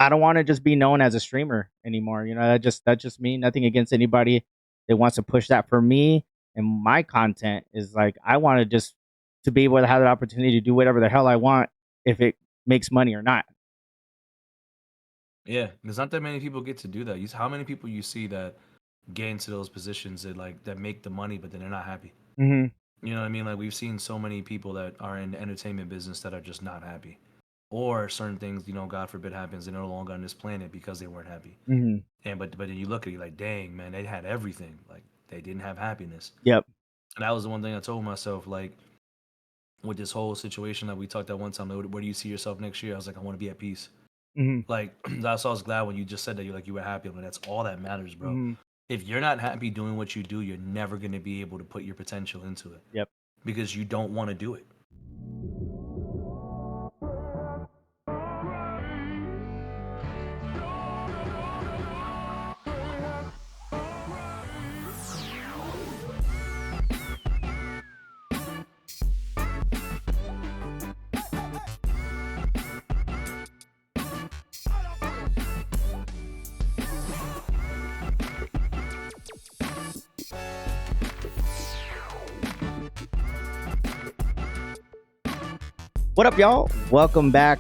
I don't want to just be known as a streamer anymore. That's just me. Nothing against anybody that wants to push that. For me and my content is like I want to just to be able to have the opportunity to do whatever the hell I want if it makes money or not. Yeah, there's not that many people get to do that. How many people you see that get into those positions that make the money, but then they're not happy. Hmm. You know what I mean? Like we've seen so many people that are in the entertainment business that are just not happy, or certain things, God forbid, happens. They're no longer on this planet because they weren't happy. Hmm. And but then you look at it like, dang man, they had everything. Like they didn't have happiness. Yep. And that was the one thing I told myself. Like with this whole situation that we talked at one time, like, where do you see yourself next year? I was like, I want to be at peace. Hmm. Like that's why I was glad when you just said that you were happy. I'm like, that's all that matters, bro. Hmm. If you're not happy doing what you do, you're never gonna be able to put your potential into it Yep. because you don't want to do it. What up, y'all? Welcome back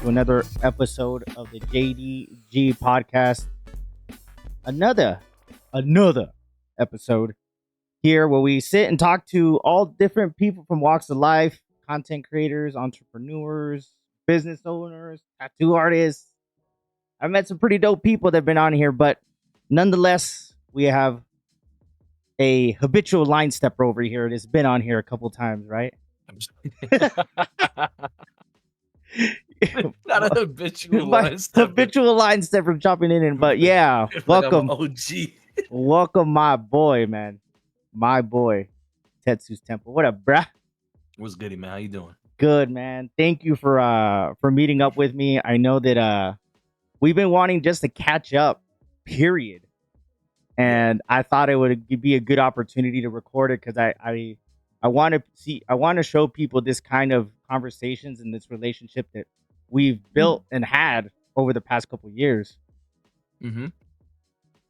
to another episode of the JDG podcast. Another episode here where we sit and talk to all different people from walks of life, content creators, entrepreneurs, business owners, tattoo artists. I've met some pretty dope people that have been on here, but nonetheless, we have a habitual line stepper over here that's been on here a couple times, right? Not a habitual My line stepper. habitual line stepper jumping in, but yeah, Like I'm an welcome, OG. welcome, my boy, man, my boy, Tetsu Temple. What up, bruh? What's goody, man? How you doing? Good, man. Thank you for meeting up with me. I know that we've been wanting just to catch up, period. Yeah. And I thought it would be a good opportunity to record it because I want to see I want to show people this kind of conversations and this relationship that we've built and had over the past couple years. Mm-hmm.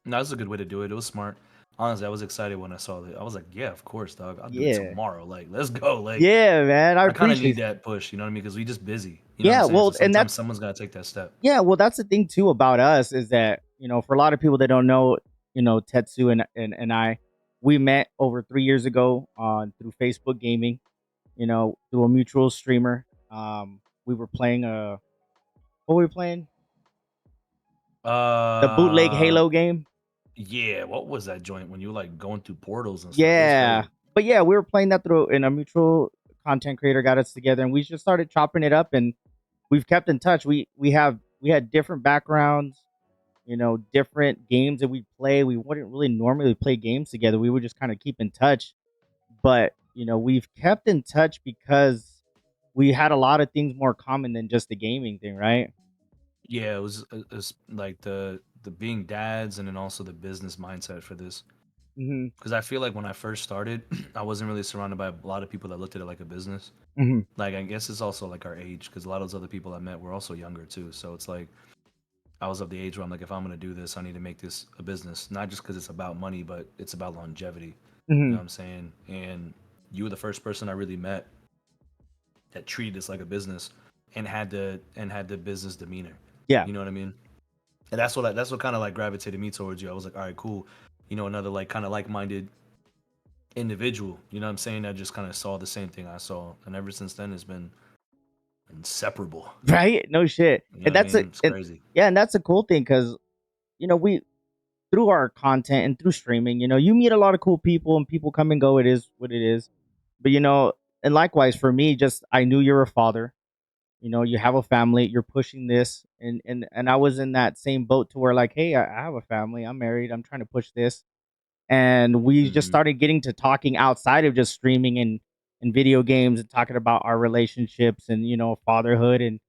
No, that's a good way to do it. It was smart. Honestly, I was excited when I saw it. I was like, yeah, of course, dog. I'll do it Yeah. tomorrow. Like, let's go. Like, Yeah, man. I I kind of appreciate need it. that push. You know what I mean? Because we just busy. You know what I'm Yeah, saying? So well, and sometimes that's someone's got to take that step. yeah, well, that's the thing too about us is that, for a lot of people that don't know, Tetsu and I, we met over 3 years ago on through Facebook gaming, through a mutual streamer. We were playing what were we playing? The bootleg Uh, Halo game. yeah. What was that joint when you were like going through portals and stuff? It was Yeah. crazy. But yeah, we were playing that through and a mutual content creator got us together and we just started chopping it up and we've kept in touch. We had different backgrounds, different games that we play. We wouldn't really normally play games together. We would just kind of keep in touch. But, we've kept in touch because we had a lot of things more common than just the gaming thing, right? Yeah, it was like the being dads and then also the business mindset for this. Hmm. Because I feel like when I first started, I wasn't really surrounded by a lot of people that looked at it like a business. Hmm. Like I guess it's also like our age, because a lot of those other people I met were also younger too. So it's like I was of the age where I'm like, if I'm gonna do this, I need to make this a business, not just because it's about money, but it's about longevity. You know Hmm. what I'm saying? And you were the first person I really met that treated this like a business and had the business demeanor. Yeah. You know what I mean? And that's what kind of like gravitated me towards you. I was like, all right, cool. Another like kind of like-minded individual. You know what I'm saying? I just kind of saw the same thing I saw, and ever since then, it's been inseparable. Right? No shit. You know And what I that's a mean? It's and crazy. yeah, and that's a cool thing because we through our content and through streaming, you meet a lot of cool people and people come and go. It is what it is. But and likewise for me, just I knew you're a father. You have a family, you're pushing this and I was in that same boat to where like, hey, I have a family, I'm married, I'm trying to push this. And we just Hmm. started getting to talking outside of just streaming and video games and talking about our relationships and fatherhood and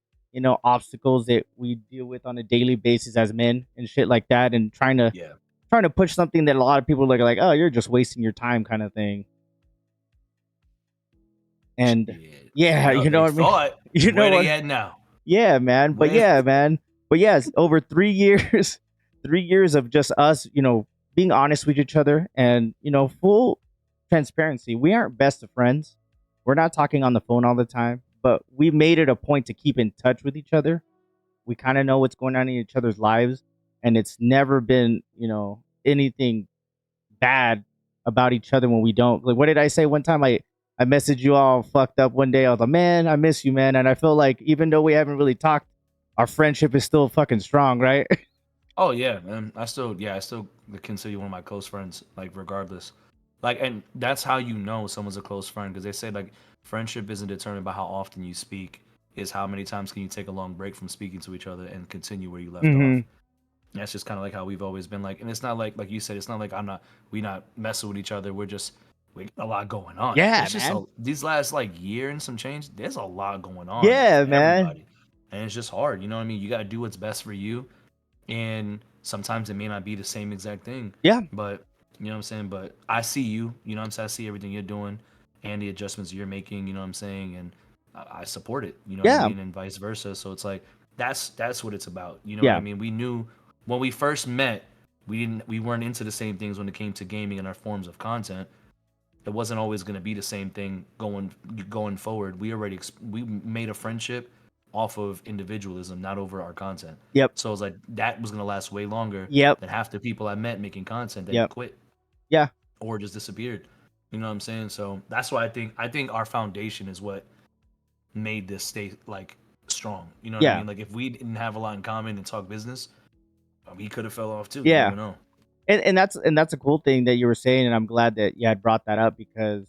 obstacles that we deal with on a daily basis as men and shit like that and Yeah. trying to push something that a lot of people look like, oh, you're just wasting your time kind of thing. And Yeah. yeah, Yep. you know They what I mean. thought You know where they what? at now. Yeah, man. But Where? yeah, man. But yes, over 3 years, 3 years of just us, being honest with each other and full transparency. We aren't best of friends. We're not talking on the phone all the time, but we made it a point to keep in touch with each other. We kind of know what's going on in each other's lives, and it's never been, anything bad about each other when we don't. Like, what did I say one time? I messaged you all fucked up one day. I was like, man, I miss you, man. And I feel like even though we haven't really talked, our friendship is still fucking strong, right? Oh yeah, man. I still consider you one of my close friends, like regardless. Like, and that's how you know someone's a close friend because they say like friendship isn't determined by how often you speak, is how many times can you take a long break from speaking to each other and continue where you left Mm-hmm. off. That's just kind of like how we've always been like, and it's not like you said, it's not like we not messing with each other. We got a lot going on. Yeah, It's just man. these last like year and some change. There's a lot going on Yeah, for man. everybody, and it's just hard. You know what I mean? You got to do what's best for you, and sometimes it may not be the same exact thing, Yeah, but you know what I'm saying. But I see you. You know what I'm saying? I see everything you're doing and the adjustments you're making. You know what I'm saying? And I support it. You know what I yeah, mean? And vice versa. So it's like that's what it's about. You know what I yeah, mean? We knew when we first met, we weren't into the same things when it came to gaming and our forms of content. It wasn't always going to be the same thing going forward. We made a friendship off of individualism, not over our content. yep, So it was like that was going to last way longer yep, than half the people I met making content that yep, quit yeah, or just disappeared. You know what I'm saying? So that's why I think our foundation is what made this stay like strong. You know what I yeah, mean? Like if we didn't have a lot in common and talk business, we could have fell off too. You yeah. never know. And that's a cool thing that you were saying, and I'm glad that you had brought that up because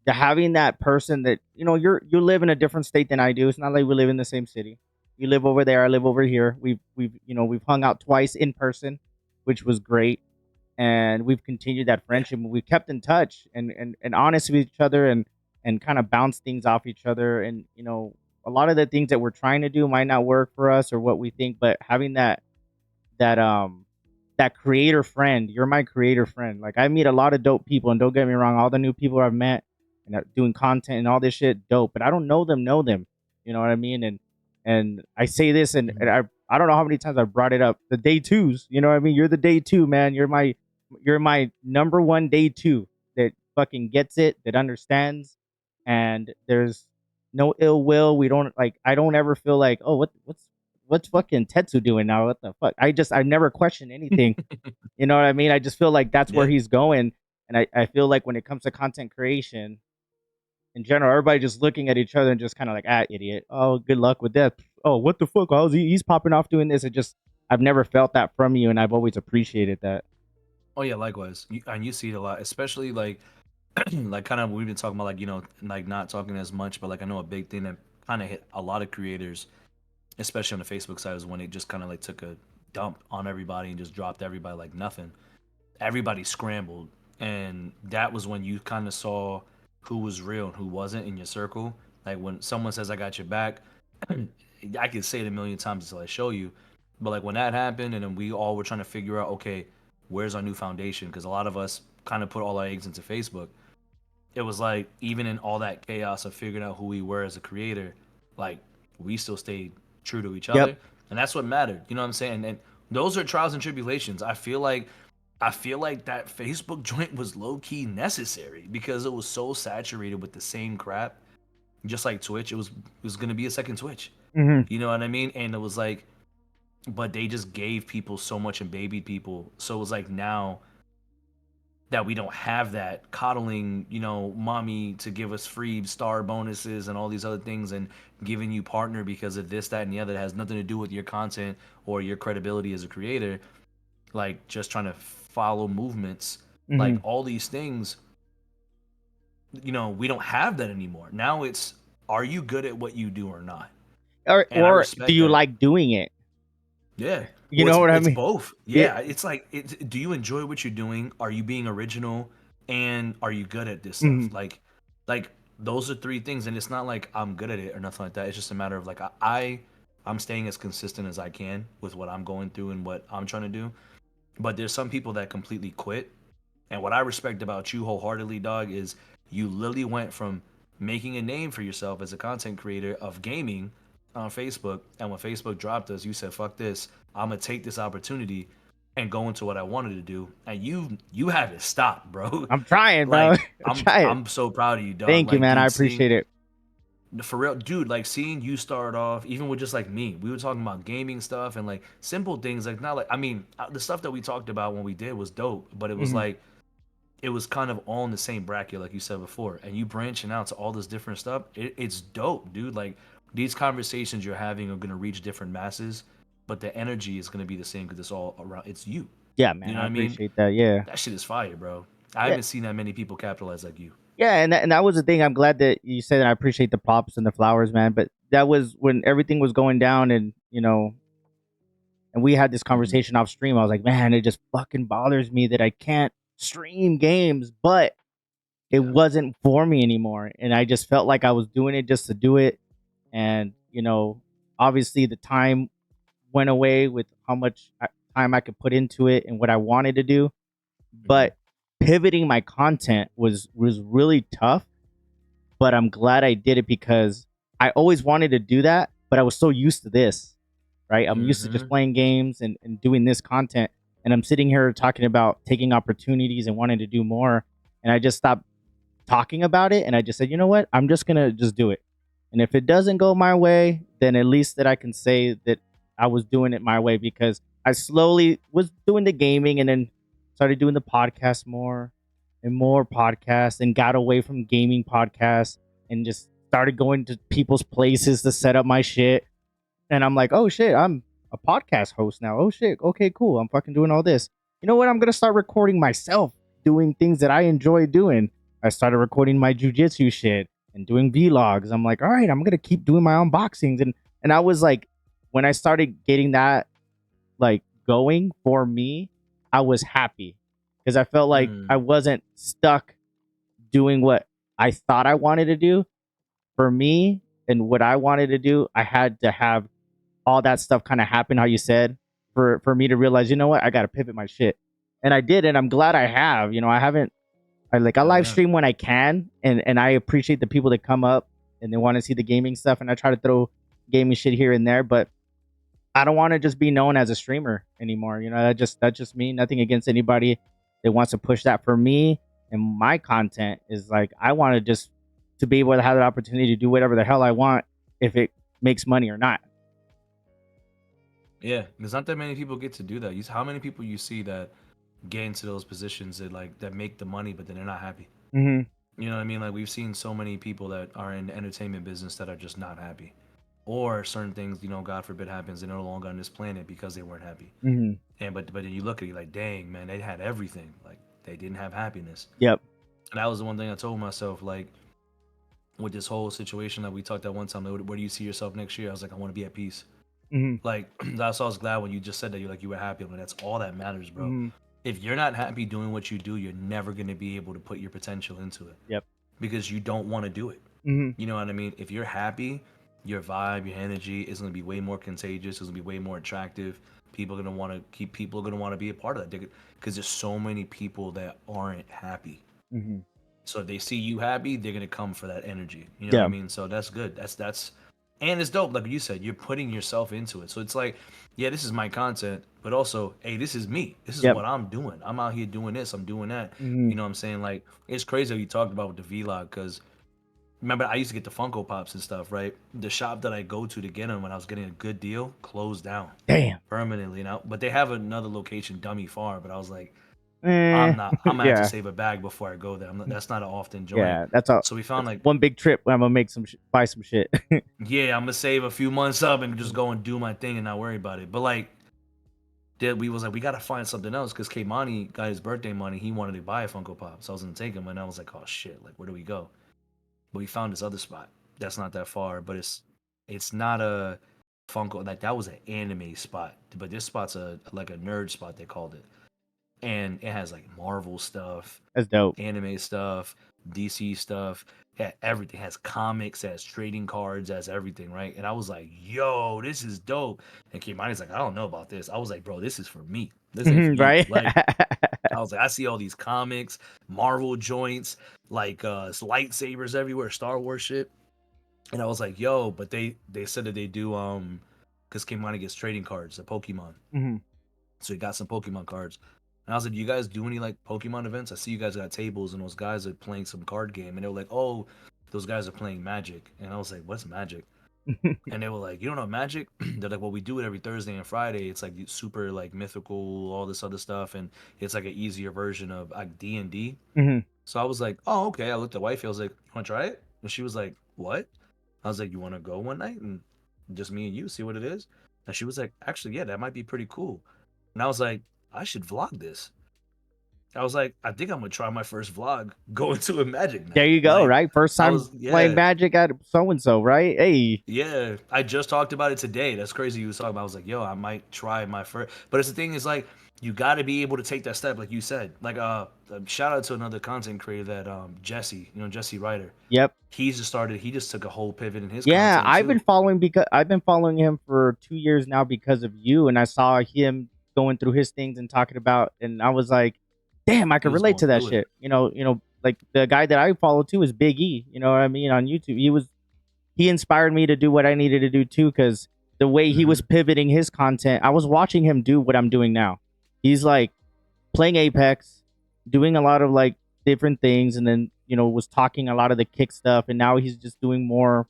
having that person that you live in a different state than I do. It's not like we live in the same city. You live over there, I live over here. We've hung out twice in person, which was great, and we've continued that Yeah. friendship. We've kept in touch and honest with each other and kind of bounce things off each other. And a lot of the things that we're trying to do might not work for us or what we think, but having that that creator friend, you're my creator friend. Like, I meet a lot of dope people, and don't get me wrong, all the new people I've met and are doing content and all this shit dope, but I don't know them. You know what I mean? And I say this, and Mhm. I don't know how many times I've brought it up. The day twos, you know what I mean? You're the day two, man. You're my number one day two that fucking gets it, that understands, and there's no ill will. We don't like. I don't ever feel like, oh, what's fucking Tetsu doing now? What the fuck? I never question anything. You know what I mean? I just feel like that's where Yeah. he's going. And I feel like when it comes to content creation in general, everybody just looking at each other and just kind of like, idiot. Oh, good luck with that. Oh, what the fuck? Oh, he's popping off doing this. I've never felt that from you, and I've always appreciated that. Oh yeah, likewise. And you see it a lot, especially like like kind of we've been talking about like like not talking as much, but like I know a big thing that kind of hit a lot of creators, especially on the Facebook side, is when it just kind of like took a dump on everybody and just dropped everybody like nothing. Everybody scrambled, and that was when you kind of saw who was real and who wasn't in your circle. Like when someone says I got your back, I could say it a million times until I show you. But like when that happened, and then we all were trying to figure out, okay, where's our new foundation? Because a lot of us kind of put all our eggs into Facebook. It was like even in all that chaos of figuring out who we were as a creator, like we still stayed true to each Yep. other, and that's what mattered. You know what I'm saying? And those are trials and tribulations. I feel like that Facebook joint was low key necessary because it was so saturated with the same crap. Just like Twitch, it was gonna be a second Twitch. Hmm. You know what I mean? And it was like, but they just gave people so much and babied people. So it was like now that we don't have that coddling, mommy to give us free star bonuses and all these other things and giving you partner because of this, that, and the other that has nothing to do with your content or your credibility as a creator, like just trying to follow movements, like Hmm. all these things, we don't have that anymore. Now it's, are you good at what you do or not? And I Or do respect you that. like doing it? Yeah. You Well, know it's what I it's mean? both. Yeah. Yeah, it's like do you enjoy what you're doing? Are you being original? And are you good at this stuff? Hmm. Like those are three things, and it's not like I'm good at it or nothing like that. It's just a matter of like I'm staying as consistent as I can with what I'm going through and what I'm trying to do. But there's some people that completely quit. And what I respect about you wholeheartedly, dog, is you literally went from making a name for yourself as a content creator of gaming on Facebook, and when Facebook dropped us, you said, "Fuck this! I'm gonna take this opportunity and go into what I wanted to do." And you haven't stopped, bro. I'm trying, bro. Like I'm trying. I'm so proud of you, dog. Thank you, Like, man. I dude, seeing appreciate it. for real, dude, like seeing you start off, even with just like me, we were talking about gaming stuff and like simple things, like not like I mean, the stuff that we talked about when we did was dope, but it was Hmm. like it was kind of all in the same bracket, like you said before, and you branching out to all this different stuff. It's dope, dude. Like these conversations you're having are gonna reach different masses, but the energy is gonna be the same because it's all around. It's you. Yeah, You man. know I what I mean? appreciate that. Yeah. That shit is fire, bro. I Yeah. haven't seen that many people capitalize like you. Yeah, and that was the thing. I'm glad that you said that. I appreciate the props and the flowers, man. But that was when everything was going down, and and we had this Hmm. conversation off stream. I was like, man, it just fucking bothers me that I can't stream games, but it Yeah. wasn't for me anymore, and I just felt like I was doing it just to do it, and obviously the time went away with how much time I could put into it and what I wanted to do, Hmm. but pivoting my content was really tough, but I'm glad I did it because I always wanted to do that, but I was so used to this, right? I'm used to just Hmm. playing games and doing this content. And I'm sitting here talking about taking opportunities and wanting to do more. And I just stopped talking about it. And I just said, you know what? I'm just going to just do it. And if it doesn't go my way, then at least that I can say that I was doing it my way because I slowly was doing the gaming and then started doing the podcast more and more podcasts and got away from gaming podcasts and just started going to people's places to set up my shit. And I'm like, oh shit, I'm a podcast host now. Oh shit, okay, cool. I'm fucking doing all this. You know what? I'm gonna start recording myself doing things that I enjoy doing. I started recording my jujitsu shit and doing vlogs. I'm like, all right, I'm gonna keep doing my unboxings. And I was like, when I started getting that like going for me, I was happy because I felt like I Mm. wasn't stuck doing what I thought I wanted to do. For me and what I wanted to do, I had to have all that stuff kind of happen how you said for me to realize, you know what, I got to pivot my shit. And I did, and I'm glad I have. I haven't I Hell live yeah. stream when I can, and I appreciate the people that come up and they want to see the gaming stuff, and I try to throw gaming shit here and there, but I don't want to just be known as a streamer anymore. That's just me. Nothing against anybody that wants to push that. For me and my content is like I want to just to be able to have the opportunity to do whatever the hell I want if it makes money or not. Yeah, there's not that many people get to do that. How many people you see that get into those positions that like that make the money, but then they're not happy? Hmm. You know what I mean? Like we've seen so many people that are in the entertainment business that are just not happy, or certain things, God forbid, happens and they're no longer on this planet because they weren't happy. Hmm. And but then you look at it like, dang man, they had everything. Like they didn't have happiness. Yep. And that was the one thing I told myself. Like with this whole situation that we talked at one time, like, where do you see yourself next year? I was like, I want to be at peace. Hmm. Like that's why I was glad when you just said that you were happy. I'm like, that's all that matters, bro. Hmm. If you're not happy doing what you do, you're never gonna be able to put your potential into it Yep. because you don't want to do it. Hmm. You know what I mean? If you're happy, your vibe, your energy is gonna be way more contagious. It's gonna be way more attractive. People are gonna want to be a part of that because there's so many people that aren't happy. Hmm. So if they see you happy, they're gonna come for that energy. You know what I Yeah. mean? So that's good. That's and it's dope. Like you said, you're putting yourself into it. So it's like, yeah, this is my content, but also, hey, this is me. This is Yep. what I'm doing. I'm out here doing this. I'm doing that. Hmm. You know what I'm saying? Like it's crazy what you talked about with the vlog because remember I used to get the Funko Pops and stuff, right? The shop that I go to get them when I was getting a good deal closed down Damn. permanently now. But they have another location dummy far. But I was like, Eh, I'm not. I'm gonna have to yeah. save a bag before I go there. That's not an often joint. Yeah. That's a So we found that's like, one big trip where I'm gonna make buy some shit. yeah, I'm gonna save a few months up and just go and do my thing and not worry about it. But like, we was like, we gotta find something else because K-Money got his birthday money. He wanted to buy a Funko Pop, so I was gonna take him, and I was like, oh shit, like where do we go? But we found this other spot that's not that far, but it's not a Funko, like that was an anime spot, but this spot's a like a nerd spot they called it, and it has like Marvel stuff, That's dope. anime stuff, DC stuff, yeah, everything. Has comics, has trading cards, has everything, right? And I was like, yo, this is dope. And Kimani's like, I don't know about this. I was like, bro, this is for me. This ain't for you. Right. Like, I was like, I see all these comics, Marvel joints, like lightsabers everywhere, Star Wars shit. And I was like, yo, but they said that they do because Kimani gets trading cards, the Pokemon. Hmm. So he got some Pokemon cards. And I was like, do you guys do any like Pokemon events? I see you guys got tables and those guys are playing some card game. And they were like, oh, those guys are playing Magic. And I was like, what's Magic? And they were like, you don't know Magic? They're like, well, we do it every Thursday and Friday. It's like super like mythical, all this other stuff. And it's like an easier version of like D&D. Hmm. So I was like, oh, okay. I looked at wifey. I was like, you want to try it? And she was like, what? I was like, you want to go one night and just me and you see what it is? And she was like, actually, yeah, that might be pretty cool. And I was like, I should vlog this. I was like, I think I'm gonna try my first vlog going to a Magic There night. you go, Like, right? First I time was, playing yeah, Magic at so and so, right? Hey. yeah. I just talked about it today. That's crazy. You was talking about. I was like, yo, I might try my first. But it's the thing is like, you got to be able to take that step, like you said. Like, shout out to another content creator that Jesse, Jesse Ryder. Yep. He's just started. He just took a whole pivot in his Yeah, content too. I've been following him for 2 years now because of you, and I saw him going through his things and talking about, and I was like, damn, I He could was relate going to that through it. shit. Like the guy that I follow too is Big E. You know what I mean on YouTube. He inspired me to do what I needed to do too, because the way he was Hmm. pivoting his content, I was watching him do what I'm doing now. He's like playing Apex, doing a lot of like different things, and then was talking a lot of the kick stuff, and now he's just doing more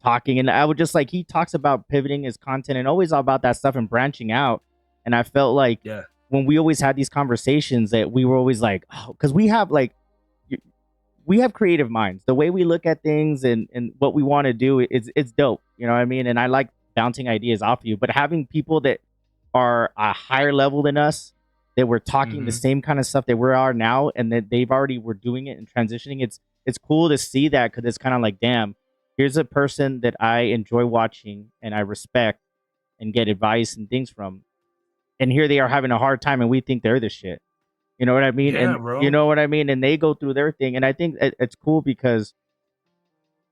talking. And I would just like he talks about pivoting his content and always about that stuff and branching out. And I felt like Yeah. when we always had these conversations that we were always like, oh, because we have like we have creative minds. The way we look at things and what we want to do is it's dope. You know what I mean? And I like bouncing ideas off you. But having people that are a higher level than us, that we're talking the Hmm. same kind of stuff that we are now, and that they've already were doing it and transitioning. It's cool to see that because it's kind of like, damn, here's a person that I enjoy watching and I respect and get advice and things from, and here they are having a hard time, and we think they're the shit. You know what I mean? Yeah, And you bro. know what I mean? And they go through their thing. And I think it's cool because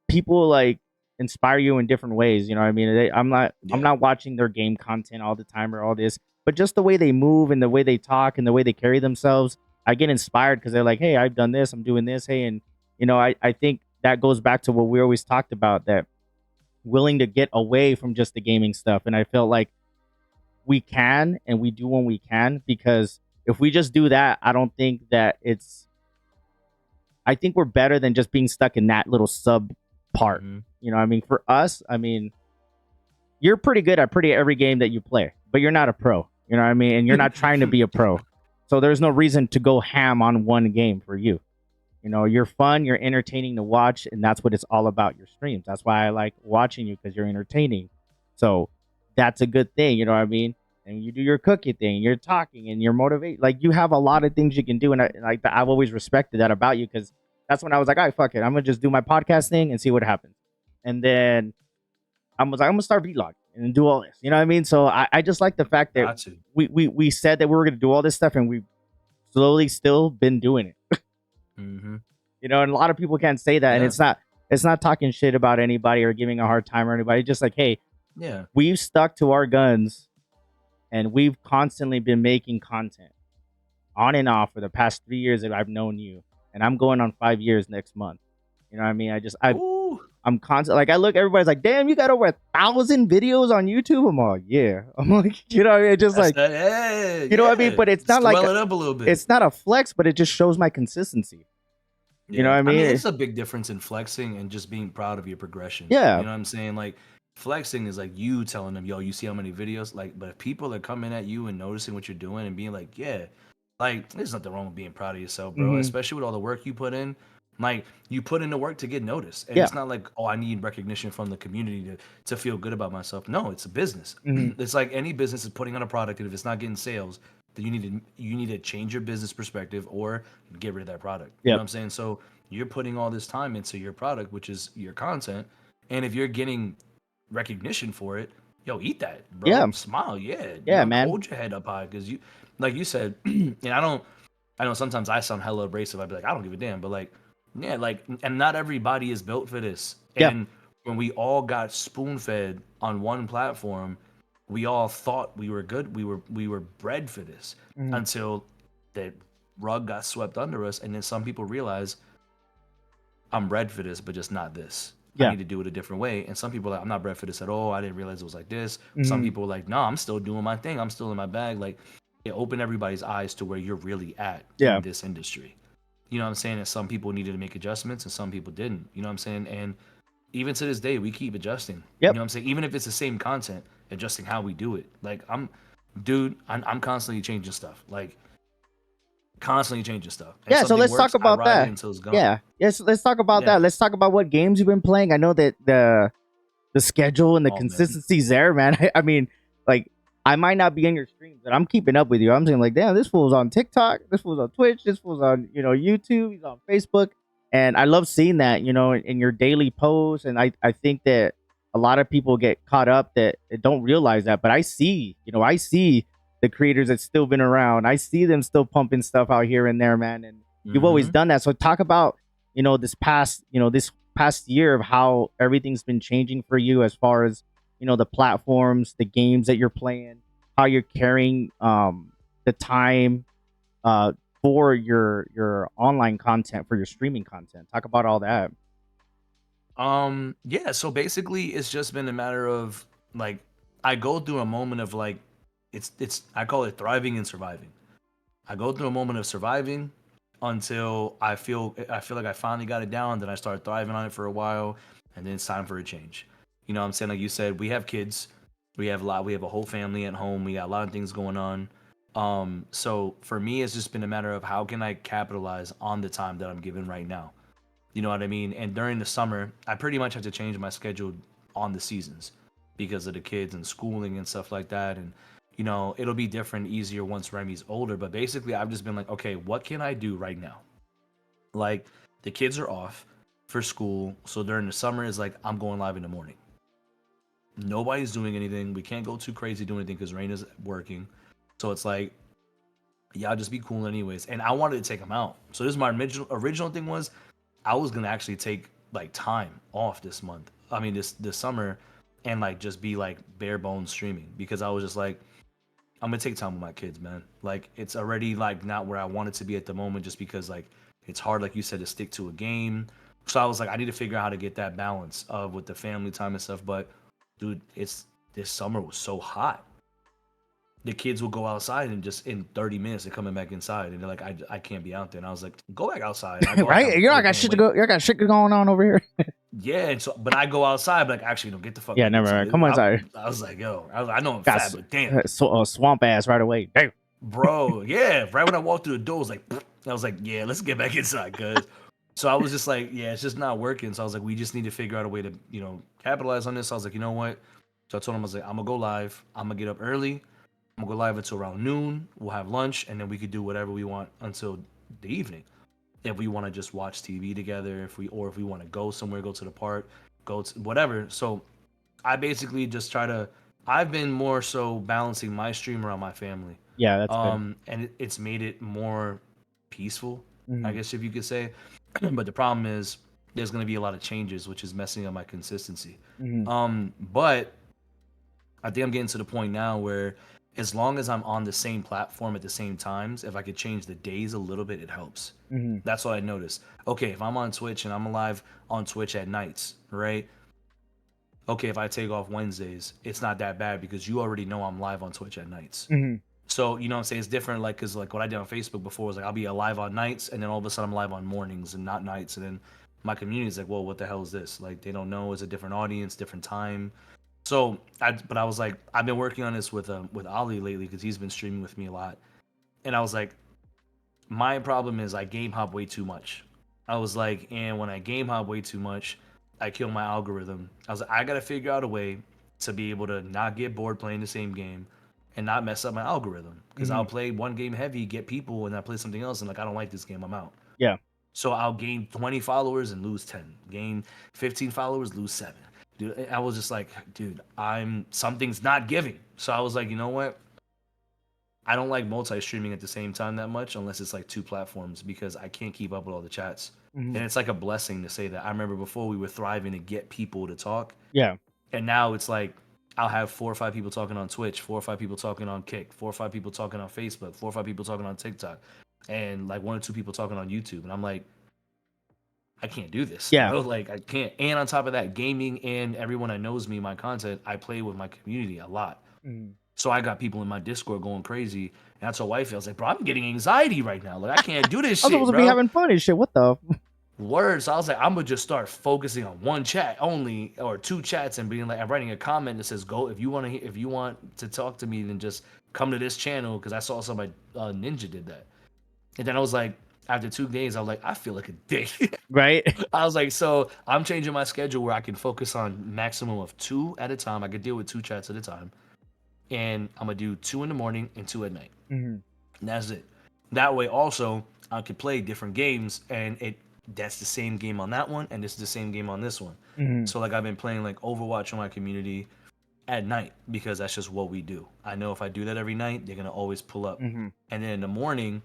people like inspire you in different ways. You know what I mean? I'm Yeah. not watching their game content all the time or all this, but just the way they move and the way they talk and the way they carry themselves, I get inspired because they're like, hey, I've done this, I'm doing this. Hey, and I think that goes back to what we always talked about, that willing to get away from just the gaming stuff. And I felt like we can and we do when we can, because if we just do that, I don't think that I think we're better than just being stuck in that little sub part. Hmm. You know what I mean? For us, I mean, you're pretty good at pretty every game that you play, but you're not a pro. You know what I mean? And you're not trying to be a pro. So there's no reason to go ham on one game for you. You're fun, you're entertaining to watch, and that's what it's all about, your streams. That's why I like watching you, because you're entertaining. So that's a good thing, you know what I mean? And you do your cookie thing, you're talking and you're motivated. Like you have a lot of things you can do, and I've always respected that about you, because that's when I was like, all right, fuck it, I'm gonna just do my podcast thing and see what happens. And then I'm gonna start vlogging and do all this. You know what I mean? So I just like the fact that Got to. we said that we were gonna do all this stuff, and we've slowly still been doing it. Hmm. And a lot of people can't say that, and Yeah. it's not talking shit about anybody or giving a hard time or anybody. Just like, hey, Yeah. we've stuck to our guns, and we've constantly been making content on and off for the past 3 years that I've known you, and I'm going on 5 years next month. You know what I mean? Ooh. I'm constant. Like I look, everybody's like, "Damn, you got over 1,000 videos on YouTube." I'm like, "Yeah." I'm like, what I mean? It's just That's like, that. Yeah. what I mean? Yeah. But it's not like Swell it up a little bit. it's not a flex, but it just shows my consistency. You know what Yeah. I I mean, mean? it's a big difference in flexing and just being proud of your progression. Yeah. You know what I'm saying? Like, flexing is like you telling them, yo, you see how many videos? Like, but if people are coming at you and noticing what you're doing and being like, yeah, like, there's nothing wrong with being proud of yourself, bro, Hmm. especially with all the work you put in. Like, you put in the work to get noticed. And Yeah. it's not like, oh, I need recognition from the community to feel good about myself. No, it's a business. Hmm. It's like any business is putting on a product, and if it's not getting sales, then you need to change your business perspective or get rid of that product. You know Yep. what I'm saying? So you're putting all this time into your product, which is your content, and if you're getting recognition for it, yo, eat that, Yeah. bro. Smile, yeah. Yeah, man. Hold your head up high because you, like you said, and I don't. I know sometimes I sound hella abrasive. I'd be like, I don't give a damn, but like, yeah, like, and not everybody is built for this. Yeah. And when we all got spoon fed on one platform, we all thought we were good. We were bred for this Hmm. until the rug got swept under us, and then some people realize I'm bred for this, but just not this. I Yeah. need to do it a different way. And some people are like, I'm not bred for this at all. I didn't realize it was like this. Some Hmm. people are like, no, I'm still doing my thing. I'm still in my bag. Like, it opened everybody's eyes to where you're really at Yeah. in this industry. You know what I'm saying? And some people needed to make adjustments and some people didn't. You know what I'm saying? And even to this day, we keep adjusting. You Yep. know what I'm saying? Even if it's the same content, adjusting how we do it. Like, I'm constantly changing stuff. Like, constantly changing stuff. And Yeah, so something let's talk works, I about ride it that. until it's gone. Yeah. Yes, let's talk about Yeah. that. Let's talk about what games you've been playing. I know that the schedule and the Oh man. consistency's there, man. I mean, like I might not be in your streams, but I'm keeping up with you. I'm saying like, damn, this fool's on TikTok, this fool's on Twitch, this fool's on YouTube, he's on Facebook, and I love seeing that in your daily posts. And I think that a lot of people get caught up that don't realize that, but I see the creators that's still been around. I see them still pumping stuff out here and there, man. And you've always Mm-hmm. done that. So talk about this past year of how everything's been changing for you as far as the platforms, the games that you're playing, how you're carrying the time uh for your online content, for your streaming content. Talk about all that. Yeah, so basically it's just been a matter of like I go through a moment of like it's I call it thriving and surviving. I go through a moment of surviving until I feel like I finally got it down, then I start thriving on it for a while, and then it's time for a change. You know what I'm saying? Like you said, we have kids, we have a whole family at home, we got a lot of things going on. So for me it's just been a matter of how can I capitalize on the time that I'm given right now. You know what I mean? And during the summer, I pretty much have to change my schedule on the seasons because of the kids and schooling and stuff like that. And, it'll be different, easier once Remy's older. But basically, I've just been like, okay, what can I do right now? Like, the kids are off for school. So during the summer, is like, I'm going live in the morning. Nobody's doing anything. We can't go too crazy doing anything because Raina's working. So it's like, yeah, I'll just be cool anyways. And I wanted to take them out. So this is my original thing was I was gonna actually take like time off this month. I mean this summer, and like just be like bare bones streaming because I was just like I'm gonna take time with my kids, man. Like it's already like not where I want it to be at the moment, just because like it's hard, like you said, to stick to a game. So I was like, I need to figure out how to get that balance of with the family time and stuff. But dude, it's this summer was so hot. The kids will go outside and just in 30 minutes they're coming back inside and they're like, I can't be out there. And I was like, go back outside. And I go out there, I'm Right? like, You all oh, got can't shit to wait. go. You all got shit going on over here. Yeah, and so but I go outside, but like actually, no, get the fuck Yeah, back never mind. inside. Come on inside. I was like, yo, I know I'm Got fat, but damn, swamp ass right away. Damn. bro, yeah. Right when I walked through the door, it was like, I was like, yeah, let's get back inside, cuz. So I was just like, yeah, it's just not working. So I was like, we just need to figure out a way to, capitalize on this. I was like, you know what? So I told him, I was like, I'm gonna go live. I'm gonna get up early. I'm gonna go live until around noon. We'll have lunch, and then we could do whatever we want until the evening. If we want to just watch TV together, if we want to go somewhere, go to the park, go to whatever. So I basically just try to. I've been more so balancing my stream around my family, Yeah, that's good. and it's made it more peaceful, I Hmm. guess if you could say. But the problem is there's going to be a lot of changes, which is messing up my consistency. Hmm. But I think I'm getting to the point now where as long as I'm on the same platform at the same times, if I could change the days a little bit, it helps. Hmm. That's what I noticed. Okay, if I'm on Twitch and I'm live on Twitch at nights, right? Okay, if I take off Wednesdays, it's not that bad because you already know I'm live on Twitch at nights. Hmm. So, you know what I'm saying? It's different, like, because, like, what I did on Facebook before was, like, I'll be live on nights, and then all of a sudden I'm live on mornings and not nights. And then my community is like, well, what the hell is this? Like, they don't know. It's a different audience, different time. So, but I was like, I've been working on this with Ali lately because he's been streaming with me a lot. And I was like, my problem is I game hop way too much. I was like, and when I game hop way too much, I kill my algorithm. I was like, I gotta figure out a way to be able to not get bored playing the same game and not mess up my algorithm. Because Hmm. I'll play one game heavy, get people, and I play something else, and like I don't like this game, I'm out. Yeah. So I'll gain 20 followers and lose 10. Gain 15 followers, lose 7. Dude, I was just like, dude, something's not giving. So I was like, you know what? I don't like multi-streaming at the same time that much unless it's like two platforms because I can't keep up with all the chats. Hmm. And it's like a blessing to say that. I remember before we were thriving to get people to talk, Yeah. and now it's like I'll have 4 or 5 people talking on Twitch, 4 or 5 people talking on Kick, 4 or 5 people talking on Facebook, 4 or 5 people talking on TikTok, and like 1 or 2 people talking on YouTube. And I'm like, I can't do this, Yeah. Like I can't. And on top of that, gaming and everyone that knows me, my content, I play with my community a lot. Mhm. So I got people in my Discord going crazy. And that's how I feel. I was like, bro, I'm getting anxiety right now. Like I can't do this I'm shit, supposed to be bro. having fun and shit. What the? Words. So I was like, I'm gonna just start focusing on one chat only, or two chats, and being like, I'm writing a comment that says, "Go if you want to, if you want to talk to me, then just come to this channel." Because I saw somebody Ninja did that, and then I was like, after 2 days, I was like, I feel like a dick. Right. I was like, so I'm changing my schedule where I can focus on maximum of two at a time. I could deal with two chats at a time, and I'm gonna do two in the morning and two at night. Hmm. And that's it. That way, also, I could play different games, and that's the same game on that one, and this is the same game on this one. Hmm. So like I've been playing like Overwatch on my community at night because that's just what we do. I know if I do that every night, they're gonna always pull up. Hmm. And then in the morning,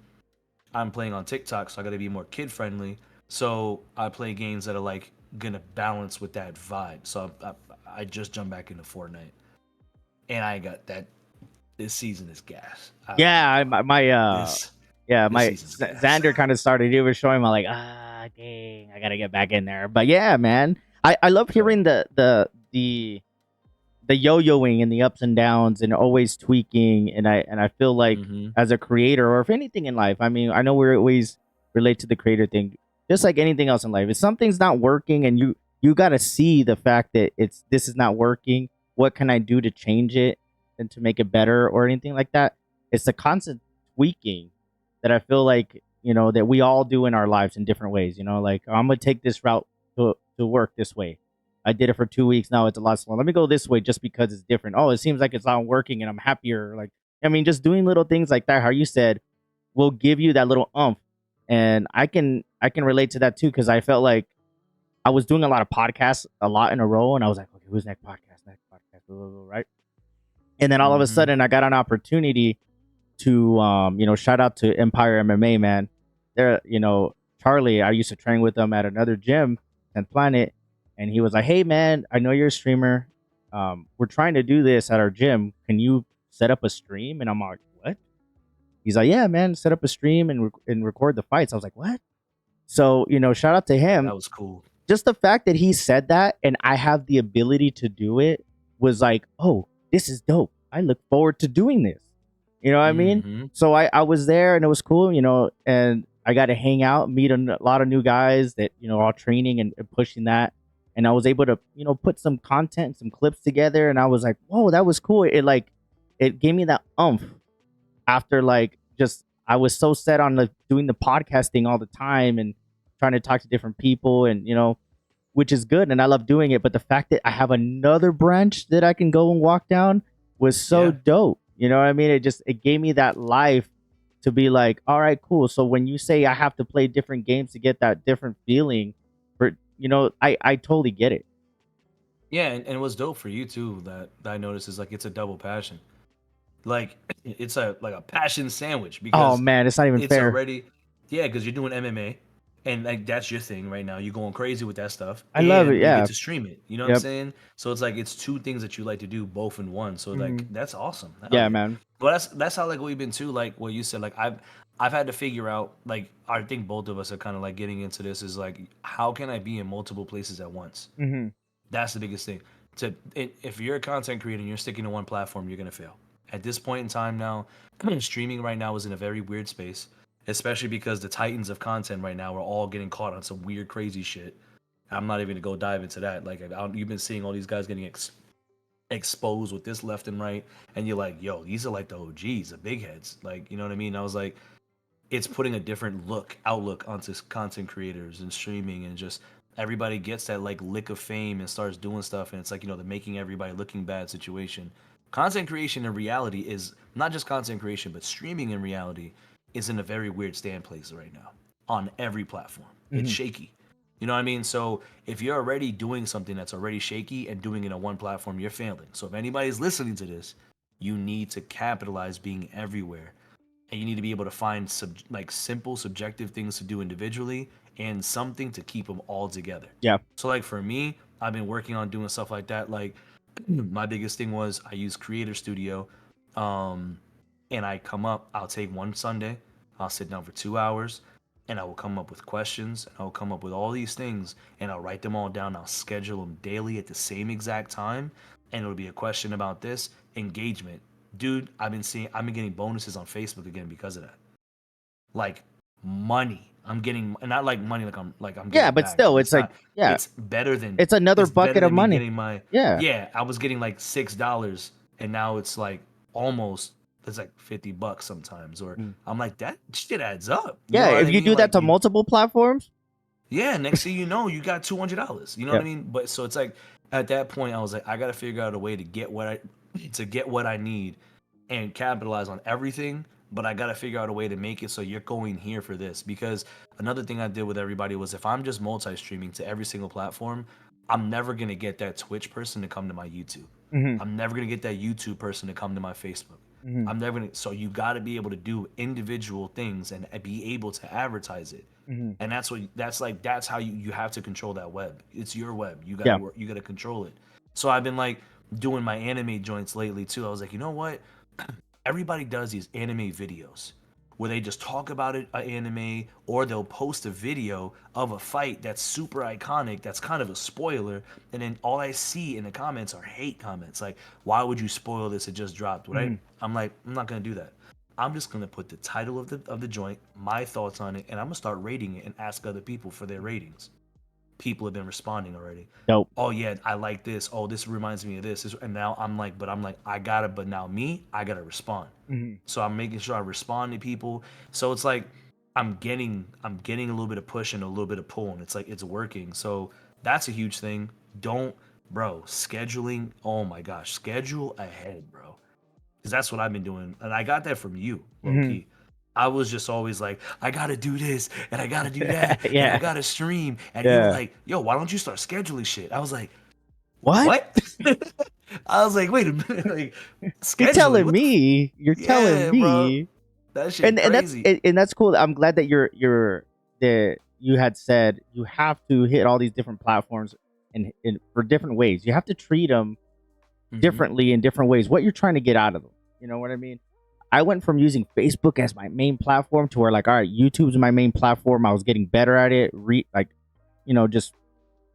I'm playing on TikTok, so I gotta be more kid friendly. So I play games that are like gonna balance with that vibe. So I just jumped back into Fortnite, and I got that. This season is gas. I was Yeah. like, bro, My this yeah, this my season's gas. Xander kind of started. He was showing me like, dang, I gotta get back in there. But yeah, man, I love So, hearing the yo-yoing and the ups and downs and always tweaking. And I feel like mm-hmm. as a creator or if anything in life, I mean, I know we always relate to the creator thing, just like anything else in life. If something's not working and you got to see the fact that this is not working, what can I do to change it and to make it better or anything like that? It's the constant tweaking that I feel like, that we all do in our lives in different ways. Like, I'm gonna take this route to work this way. I did it for 2 weeks. Now it's a lot slower. Let me go this way just because it's different. Oh, it seems like it's not working and I'm happier. Like, I mean, just doing little things like that, how you said, will give you that little umph. And I can relate to that too, because I felt like I was doing a lot of podcasts a lot in a row, and I was like, okay, who's next podcast, blah, blah, blah, right? And then all of a Mm-hmm. sudden, I got an opportunity to, shout out to Empire MMA, man. They're, Charlie, I used to train with them at another gym, 10th Planet, and he was like, hey, man, I know you're a streamer. We're trying to do this at our gym. Can you set up a stream? And I'm like, what? He's like, yeah, man, set up a stream and record the fights. I was like, what? So, shout out to him. That was cool. Just the fact that he said that and I have the ability to do it was like, oh, this is dope. I look forward to doing this. You know what I mean? Mm-hmm. So I was there and it was cool, and I got to hang out, meet a lot of new guys that, are training and pushing that. And I was able to, put some content, some clips together. And I was like, whoa, that was cool. It gave me that umph after like just, I was so set on like doing the podcasting all the time and trying to talk to different people and, which is good. And I love doing it. But the fact that I have another branch that I can go and walk down was so Yeah. dope. You know what I mean? It gave me that life to be like, all right, cool. So when you say I have to play different games to get that different feeling, I totally get it. Yeah, and what's dope for you too that I noticed is like it's a double passion. Like it's a like a passion sandwich Oh because man, it's not even it's fair. already yeah, because you're doing MMA and like that's your thing right now. You're going crazy with that stuff I love it. and you get Yeah. to stream it. You know what I'm Yep. saying? So it's like it's two things that you like to do both in one. So like Hmm. that's awesome. Hell Yeah, yeah. man. But that's how like we've been too. Like what you said. Like I've had to figure out like I think both of us are kind of like getting into this is like how can I be in multiple places at once? Hmm. That's the biggest thing. If you're a content creator and you're sticking to one platform, you're gonna fail. At this point in time now, streaming right now is in a very weird space, especially because the titans of content right now are all getting caught on some weird, crazy shit. I'm not even gonna go dive into that. Like you've been seeing all these guys getting exposed with this left and right, and you're like, yo, these are like the OGs, the big heads. Like, you know what I mean? I was like, it's putting a different outlook onto content creators and streaming and just everybody gets that like lick of fame and starts doing stuff and it's like they're making everybody looking bad situation. Content creation in reality is not just content creation but streaming in reality is in a very weird stand place right now on every platform. It's Hmm. shaky. You know what I mean? So if you're already doing something that's already shaky and doing it on one platform, you're failing. So if anybody's listening to this, you need to capitalize being everywhere and you need to be able to find like simple subjective things to do individually and something to keep them all together. Yeah. So like for me, I've been working on doing stuff like that. Like my biggest thing was I use Creator Studio, um, and I come up. I'll take one Sunday. I'll sit down for 2 hours. and I will come up with questions, and I'll come up with all these things, and I'll write them all down. I'll schedule them daily at the same exact time, and it'll be a question about this engagement. Dude, I've been getting bonuses on Facebook again because of that. Like money. I'm getting not like money like I'm Yeah, getting but bags. still, it's It's like, not. yeah, it's another It's better bucket of than me money. getting my Yeah. yeah. I was getting like $6, and now it's like almost it's like $50 sometimes. Or Mm. I'm like that shit adds up. You Yeah, know what if I you mean? do that Like to you multiple platforms, yeah, next thing you know, you got $200. You know what I yep. mean? But so it's like at that point, I was like, I got to figure out a way to get what I need and capitalize on everything. But I got to figure out a way to make it so you're going here for this. Because another thing I did with everybody was if I'm just multi-streaming to every single platform, I'm never gonna get that Twitch person to come to my YouTube. Hmm. I'm never gonna get that YouTube person to come to my Facebook. Hmm. I'm never gonna. So you got to be able to do individual things and be able to advertise it. Hmm. And that's how you have to control that web. It's your web. You gotta Yeah. work. You gotta control it. So I've been like doing my anime joints lately too. I was like, you know what? Everybody does these anime videos where they just talk about an anime, or they'll post a video of a fight that's super iconic, that's kind of a spoiler, and then all I see in the comments are hate comments like, why would you spoil this? It just dropped, right? Hmm. I'm like, I'm not gonna do that. I'm just gonna put the title of the joint, my thoughts on it, and I'm gonna start rating it and ask other people for their ratings. People have been responding already. Dope. Oh yeah, I like this. Oh, this reminds me of this. And now I'm like, I gotta, but now me, I gotta respond. Hmm. So I'm making sure I respond to people. So it's like I'm getting a little bit of push and a little bit of pull, and it's like it's working. So that's a huge thing. Don't, bro, scheduling. Oh my gosh, schedule ahead, bro, because that's what I've been doing, and I got that from you, low Hmm. key. I was just always like, I gotta do this and I gotta do that and I Yeah. gotta stream, and you were Yeah. like, yo, why don't you start scheduling shit? I was like, What? what? I was like, wait a minute, like You're scheduling? telling What the? me. You're telling Yeah, bro, me. that shit And that's crazy. and that's cool. I'm glad that you're that you had said you have to hit all these different platforms in for different ways. You have to treat them Hmm. differently in different ways. What you're trying to get out of them. You know what I mean? I went from using Facebook as my main platform to where like, all right, YouTube's my main platform. I was getting better at it. Just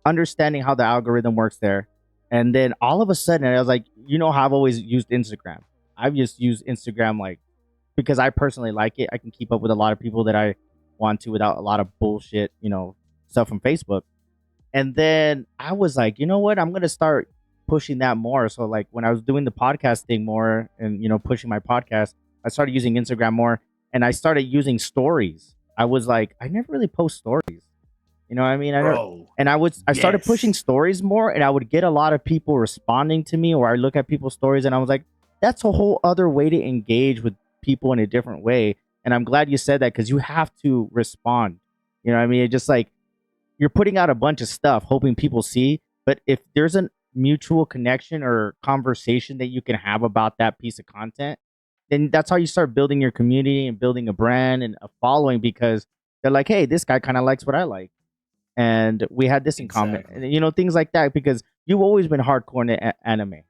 understanding how the algorithm works there. And then all of a sudden, I was like, how I've always used Instagram. I've just used Instagram like because I personally like it. I can keep up with a lot of people that I want to without a lot of bullshit, stuff from Facebook. And then I was like, you know what? I'm gonna start pushing that more. So like when I was doing the podcast thing more and pushing my podcast, I started using Instagram more and I started using stories. I was like, I never really post stories. You know what I mean? I never Bro, and I started pushing yes, stories more and I would get a lot of people responding to me or I look at people's stories and I was like, that's a whole other way to engage with people in a different way. And I'm glad you said that because you have to respond. You know what I mean? It just like you're putting out a bunch of stuff hoping people see, but if there's a mutual connection or conversation that you can have about that piece of content, then that's how you start building your community and building a brand and a following because they're like, hey, this guy kind of likes what I like and we had this in common exactly, and things like that because you've always been hardcore in anime,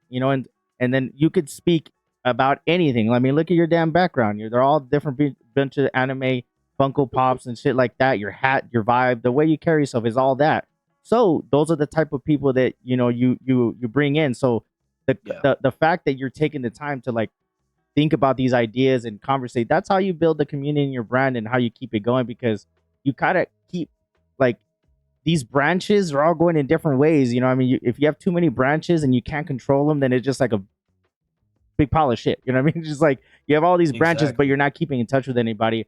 and then you could speak about anything. I mean, look at your damn background. They're all different bunch of anime Funko Pops and shit like that. Your hat, your vibe, the way you carry yourself is all that. So those are the type of people that you bring in. So the yeah, the fact that you're taking the time to like think about these ideas and conversate, that's how you build the community in your brand and how you keep it going because you kind of keep like these branches are all going in different ways. You know, what I mean, if you have too many branches and you can't control them, then it's just like a big pile of shit. You know what I mean? Just like you have all these branches, but exactly, you're not keeping in touch with anybody.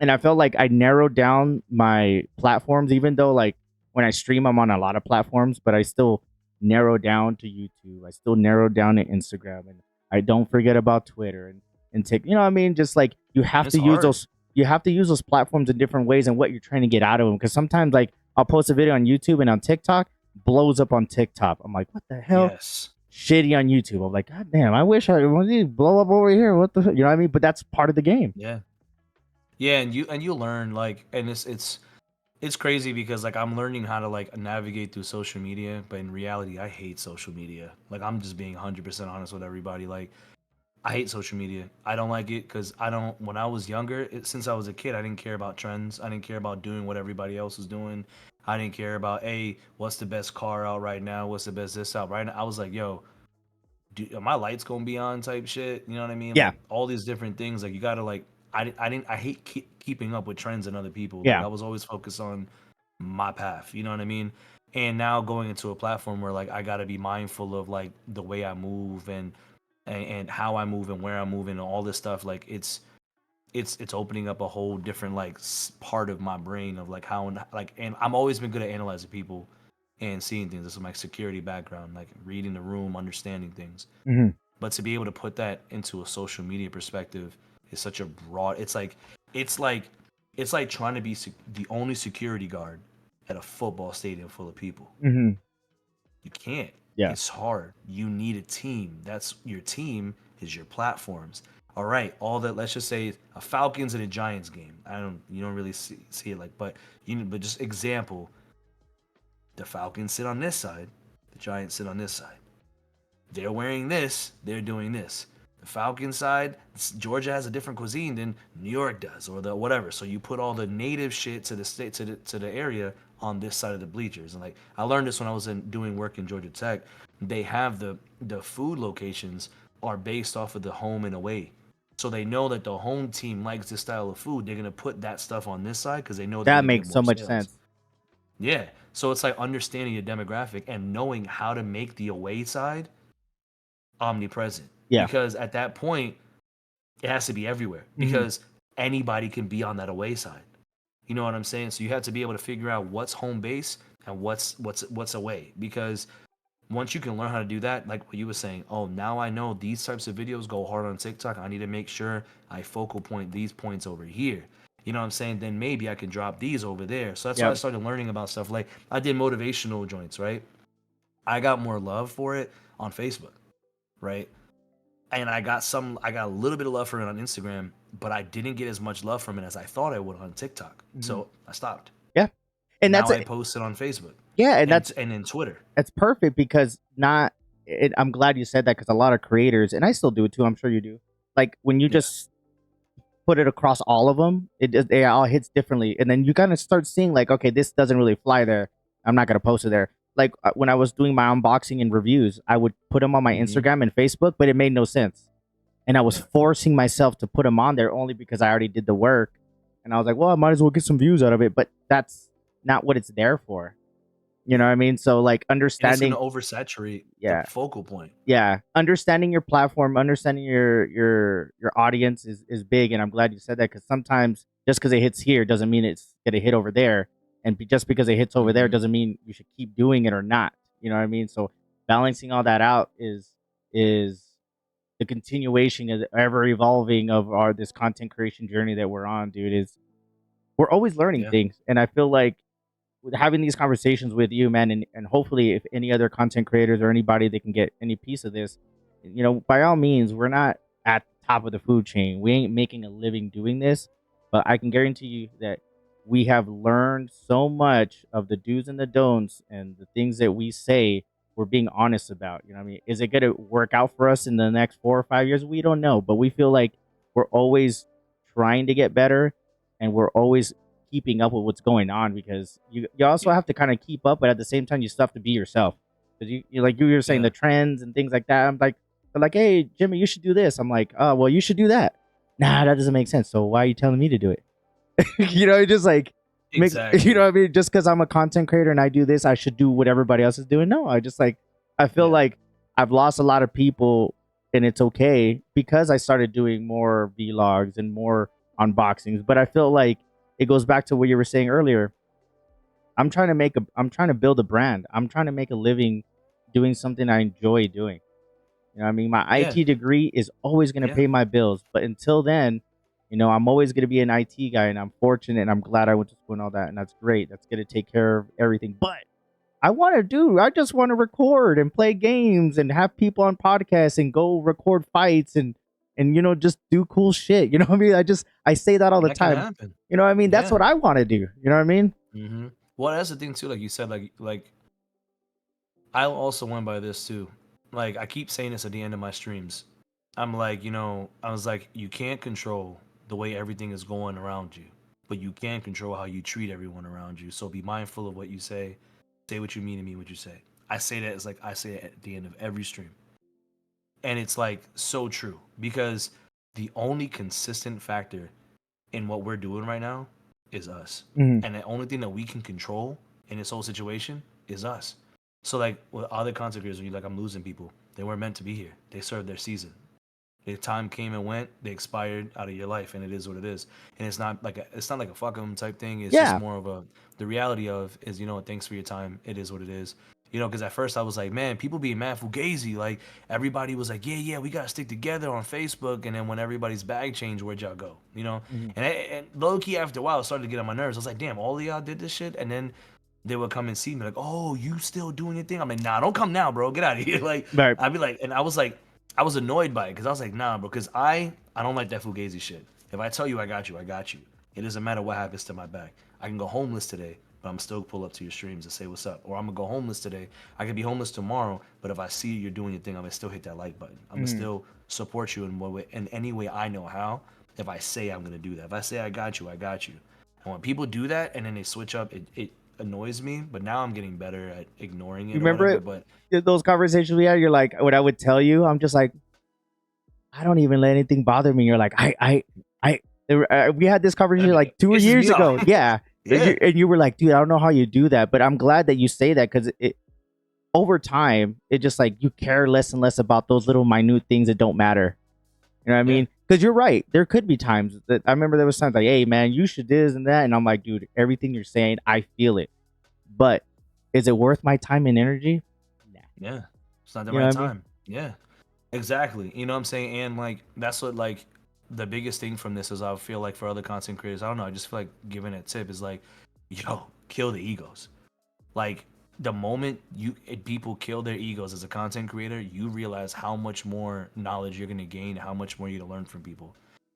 And I felt like I narrowed down my platforms, even though like when I stream, I'm on a lot of platforms, but I still narrow down to YouTube. I still narrow down to Instagram, and I don't forget about Twitter and take. You know what I mean? Just like you and have it's to use hard. those. You have to use those platforms in different ways and what you're trying to get out of them. Because sometimes, like, I'll post a video on YouTube and on TikTok, blows up on TikTok. I'm like, what the hell? Yes, Shitty on YouTube. I'm like, God damn, I wish I would blow up over here. What the, you know what I mean? But that's part of the game. yeah, yeah, and you learn like, and it's crazy because like I'm learning how to like navigate through social media, but in reality, I hate social media. Like I'm just being 100% honest with everybody. Like I hate social media. I don't like it because I don't. When I was younger, since I was a kid, I didn't care about trends. I didn't care about doing what everybody else was doing. I didn't care about, hey, what's the best car out right now? What's the best this out right now? I was like, yo, are my lights gonna be on type shit? You know what I mean? Yeah, Like all these different things. Like you gotta like. I didn't. I hate keeping up with trends and other people. Like yeah, I was always focused on my path. You know what I mean? And now going into a platform where like I gotta be mindful of like the way I move and how I move and where I'm moving and all this stuff. Like it's opening up a whole different like part of my brain of like how like and I'm always been good at analyzing people and seeing things. This is my security background, like reading the room, understanding things. hmm But to be able to put that into a social media perspective is such a broad. It's like it's like trying to be the only security guard at a football stadium full of people. hmm You can't. yeah. It's hard. You need a team. That's your team is your platforms. All right, all that. Let's just say a Falcons and a Giants game. I don't. You don't really see it like, but but just example. The Falcons sit on this side. The Giants sit on this side. They're wearing this, they're doing this. The Falcon side, Georgia has a different cuisine than New York does, or the whatever. So you put all the native shit to the state to the area on this side of the bleachers. And like I learned this when I was doing work in Georgia Tech. They have the food locations are based off of the home and away. So they know that the home team likes this style of food. They're gonna put that stuff on this side because they know they're That gonna get makes so more much sales. sense. Yeah. So it's like understanding your demographic and knowing how to make the away side omnipresent Yeah. because at that point it has to be everywhere hmm because anybody can be on that away side. You know what I'm saying? So you have to be able to figure out what's home base and what's away because once you can learn how to do that, like what you were saying, oh, now I know these types of videos go hard on TikTok. I need to make sure I focal point these points over here. You know what I'm saying? Then maybe I can drop these over there. So that's why I Yep. started learning about stuff like I did motivational joints, right? I got more love for it on Facebook, right? And I got a little bit of love for it on Instagram, but I didn't get as much love from it as I thought I would on TikTok. hmm So I stopped. Yeah. And Now that's I a, post it on Facebook yeah, and and then Twitter. that's perfect because not I'm glad you said that because a lot of creators and I still do it too. I'm sure you do. Like when you Yeah. just put it across all of them, it all hits differently, and then you kind of start seeing like, okay, this doesn't really fly there. I'm not gonna post it there. Like when I was doing my unboxing and reviews, I would put them on my Hmm. Instagram and Facebook, but it made no sense, and I was Yeah. forcing myself to put them on there only because I already did the work, and I was like, well, I might as well get some views out of it, but that's not what it's there for. You know Yeah. what I mean? So like And it's gonna understanding, oversaturate the yeah, focal point. yeah, understanding your platform, understanding your audience is big, and I'm glad you said that because sometimes just because it hits here doesn't mean it's gonna hit over there, and just because it hits over there Hmm. doesn't mean you should keep doing it or not. You know what I mean? So balancing all that out is the continuation of the ever evolving of our this content creation journey that we're on, dude. Is we're always learning Yeah. things, and I feel like with having these conversations with you, man, and hopefully if any other content creators or anybody that can get any piece of this, by all means, we're not at the top of the food chain. We ain't making a living doing this, but I can guarantee you that we have learned so much of the do's and the don'ts and the things that we say we're being honest about. You know what I mean? Is it going to work out for us in the next 4 or 5 years? We don't know, but we feel like we're always trying to get better and we're always keeping up with what's going on because you also Yeah. have to kind of keep up, but at the same time you still have to be yourself because you like you were saying Yeah. the trends and things like that. I'm like they're like, hey Jimmy, you should do this. I'm like, oh well, you should do that. Nah, that doesn't make sense. So why are you telling me to do it? It just like makes you know Exactly. what I mean. Just because I'm a content creator and I do this, I should do what everybody else is doing. No, I just like I feel Yeah. like I've lost a lot of people, and it's okay because I started doing more vlogs and more unboxings. But I feel like it goes back to what you were saying earlier. I'm trying to build a brand. I'm trying to make a living doing something I enjoy doing. You know what I mean? My Yeah. IT degree is always going to Yeah. pay my bills, but until then, I'm always going to be an IT guy, and I'm fortunate and I'm glad I went to school and all that, and that's great. That's going to take care of everything. But I just want to record and play games and have people on podcasts and go record fights and just do cool shit. You know what I mean? I say that all the That can time. happen. You know what I mean? That's Yeah. what I want to do. You know what I mean? Hmm. Well, that's the thing too. Like you said, I also went by this too. Like I keep saying this at the end of my streams. I'm like, I was like, you can't control the way everything is going around you, but you can control how you treat everyone around you. So be mindful of what you say what you mean and mean what you say. I say that as like I say it at the end of every stream. And it's like so true because the only consistent factor in what we're doing right now is us. Mhm. And the only thing that we can control in this whole situation is us. So like with other content creators, when you're like, I'm losing people, they weren't meant to be here. They served their season. Their time came and went. They expired out of your life, and it is what it is. And it's not like a fuck 'em type thing. It's just Yeah. more of a the reality of is thanks for your time. It is what it is. Because at first I was like, man, people being mad fugazi. Like everybody was like, yeah, we gotta stick together on Facebook. And then when everybody's bag changed, where'd y'all go? Mhm. And low key after a while, it started to get on my nerves. I was like, damn, all of y'all did this shit, and then they would come and see me like, oh, you still doing your thing? I'm like, nah, don't come now, bro. Get out of here. Like Right. I'd be like, and I was like, I was annoyed by it because I was like, nah, bro, because I don't like that fugazi shit. If I tell you I got you, I got you. It doesn't matter what happens to my back. I can go homeless today, but I'm still pull up to your streams and say what's up. Or I'm gonna go homeless today. I can be homeless tomorrow, but if I see you're doing your thing, I'm gonna still hit that like button. I'm gonna Mhm. still support you in any way I know how. If I say I'm gonna do that, if I say I got you, I got you. And when people do that and then they switch up, it annoys me. But now I'm getting better at ignoring You it or remember whatever. it? But Those conversations we had? You're like, what I would tell you, I'm just like, I don't even let anything bother me. You're like, I. We had this conversation it like two pisses years me off. ago. Yeah, Yeah. and you were like, dude, I don't know how you do that, but I'm glad that you say that because it over time, it just like you care less and less about those little minute things that don't matter. You know what I Yeah. mean? Because you're right. There could be times that I remember there was times like, hey man, you should this and that, and I'm like, dude, everything you're saying, I feel it, but is it worth my time and energy? Nah. Yeah. It's not the You know right what I mean? time. Yeah. Exactly. You know what I'm saying? And like that's what like the biggest thing from this is I feel like for other content creators, I don't know, I just feel like giving a tip is like, yo, kill the egos. Like the moment people kill their egos as a content creator, you realize how much more knowledge you're gonna gain, how much more you're gonna learn from people.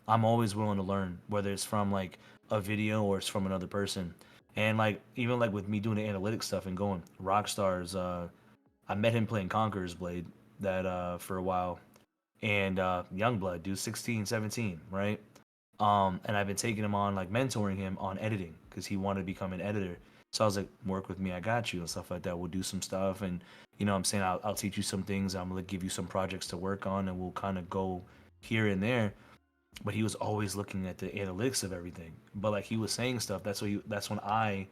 I'm always willing to learn, whether it's from like a video or it's from another person. And like even like with me doing the analytics stuff and going, Rockstar's I met him playing Conqueror's Blade that for a while. And Youngblood, dude, 16, 17, right? And I've been taking him on, like mentoring him on editing because he wanted to become an editor. So I was like, work with me, I got you, and stuff like that. We'll do some stuff. And, I'm saying I'll teach you some things. I'm going to give you some projects to work on, and we'll kind of go here and there. But he was always looking at the analytics of everything. But like he was saying stuff. That's when I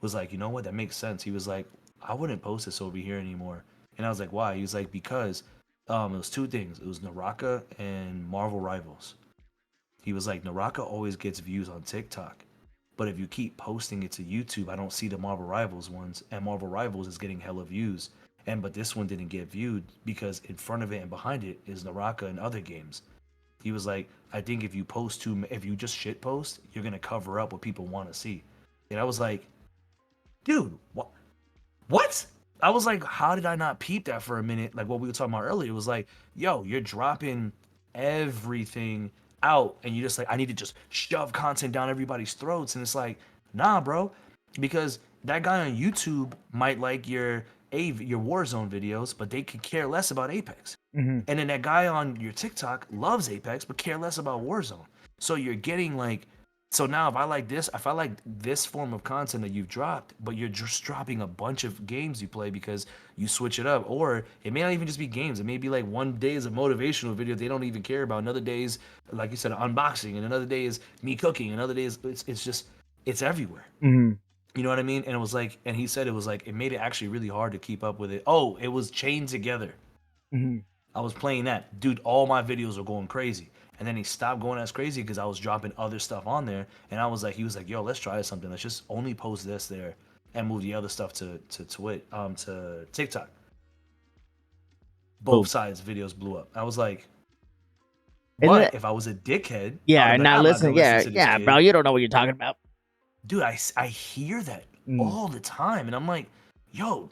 was like, you know what, that makes sense. He was like, I wouldn't post this over here anymore. And I was like, why? He was like, because it was two things. It was Naraka and Marvel Rivals. He was like, Naraka always gets views on TikTok. But if you keep posting it to YouTube, I don't see the Marvel Rivals ones. And Marvel Rivals is getting hella views. But this one didn't get viewed because in front of it and behind it is Naraka and other games. He was like, I think if you just shit post, you're gonna cover up what people want to see. And I was like, dude, what? I was like, how did I not peep that for a minute? Like what we were talking about earlier, it was like, yo, you're dropping everything out, and you just like, I need to just shove content down everybody's throats, and it's like, nah, bro, because that guy on YouTube might like your Warzone videos, but they could care less about Apex. Mm-hmm. And then that guy on your TikTok loves Apex but care less about Warzone. So you're getting like, so now if I like this form of content that you've dropped, but you're just dropping a bunch of games you play because you switch it up, or it may not even just be games. It may be like one day is a motivational video they don't even care about. Another day is, like you said, unboxing, and another day is me cooking. Another day is it's just it's everywhere. Mm-hmm. You know what I mean? And it was like, and he said it was like it made it actually really hard to keep up with it. Oh, it was chained together. Mm-hmm. I was playing that. Dude, all my videos were going crazy. And then he stopped going as crazy because I was dropping other stuff on there. And I was like, he was like, yo, let's try something. Let's just only post this there and move the other stuff to TikTok. Both Boom. sides videos blew up. I was like, And then, but if I was a dickhead, I would yeah, have been like, now I'm not listen, gonna listen yeah, to this yeah, bro, kid. you don't know what you're talking about. Dude, I hear that Mm. all the time, and I'm like, yo,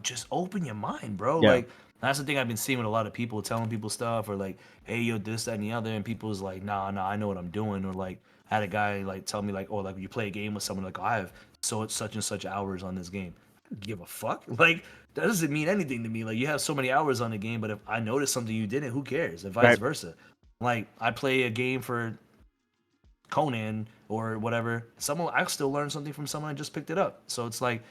just open your mind, bro. Yeah. Like that's the thing I've been seeing with a lot of people telling people stuff, or like, hey, yo, this, that, and the other, and people's like, nah, I know what I'm doing, or like, I had a guy like tell me like, oh, like you play a game with someone, like, oh, I have such and such hours on this game. I don't give a fuck. Like, that doesn't mean anything to me. Like, you have so many hours on the game, but if I notice something you didn't, who cares? And vice Right. versa. Like, I play a game for Conan or whatever. Someone I still learned something from someone that just picked it up. So it's like,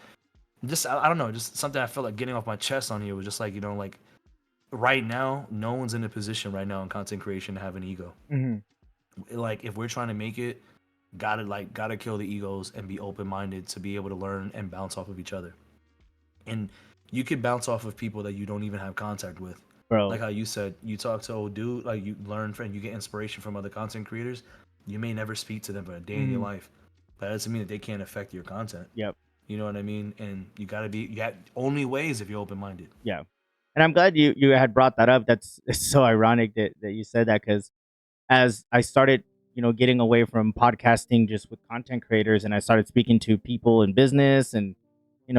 just I don't know, just something I felt like getting off my chest on here was just like, like right now, no one's in a position right now in content creation to have an ego. Hmm. Like, if we're trying to make it, gotta kill the egos and be open minded to be able to learn and bounce off of each other. And you could bounce off of people that you don't even have contact with. Like Bro. how you said, you talk to old dude, like you learn from, you get inspiration from other content creators. You may never speak to them for a day in your Hmm. life, but that doesn't mean that they can't affect your content. Yep. You know what I mean? And you gotta be, only ways if you're open minded. Yeah. And I'm glad you had brought that up. That's it's so ironic that you said that because as I started, getting away from podcasting just with content creators and I started speaking to people in business and,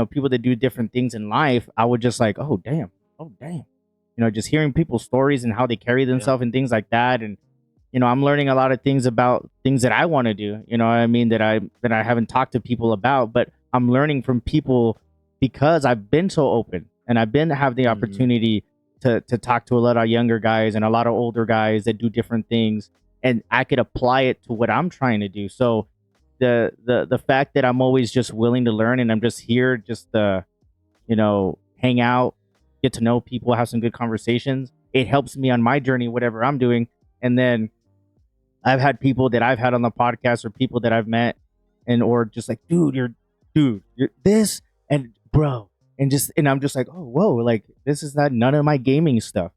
people that do different things in life, I would just like, oh, damn. Oh, damn. Just hearing people's stories and how they carry Yeah. themselves and things like that. And, I'm learning a lot of things about things that I want to do, what I mean, that I haven't talked to people about, but I'm learning from people because I've been so open and I've been have the Mm-hmm. opportunity to talk to a lot of younger guys and a lot of older guys that do different things and I could apply it to what I'm trying to do. So the fact that I'm always just willing to learn and I'm just here just to, hang out, get to know people, have some good conversations, it helps me on my journey, whatever I'm doing. And then I've had people that I've had on the podcast or people that I've met and or just like, you're this and bro. And I'm just like, oh whoa, like this is not none of my gaming stuff.